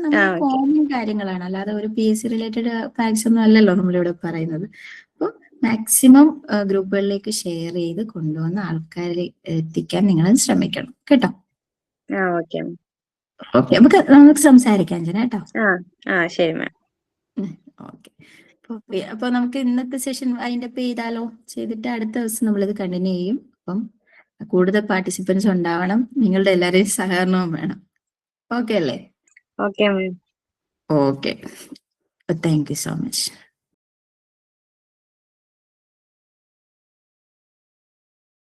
നമ്മുടെ കോമൺ കാര്യങ്ങളാണ്, അല്ലാതെ ഒരു PSC റിലേറ്റഡ് ഫാക്ട്സ് ഒന്നും അല്ലല്ലോ നമ്മളിവിടെ പറയുന്നത്. അപ്പോൾ മാക്സിമം ഗ്രൂപ്പുകളിലേക്ക് ഷെയർ ചെയ്ത് കൊണ്ടുവന്ന് ആൾക്കാരെ എത്തിക്കാൻ നിങ്ങൾ ശ്രമിക്കണം കേട്ടോ. ഓക്കെ നമുക്ക് സംസാരിക്കാം അഞ്ജന കേട്ടോ. ശരി മാം. ഓക്കെ. അപ്പൊ നമുക്ക് ഇന്നത്തെ സെഷൻ വൈൻഡപ്പ് ചെയ്താലോ? ചെയ്തിട്ട് അടുത്ത ദിവസം നമ്മളിത് കണ്ടിന്യൂ ചെയ്യും. അപ്പം കൂടുതൽ പാർട്ടിസിപ്പൻസ് ഉണ്ടാവണം, നിങ്ങളുടെ എല്ലാവരെയും സഹകരണവും വേണം. ഓക്കെ അല്ലേ? Okay ma'am. Okay, thank you so much.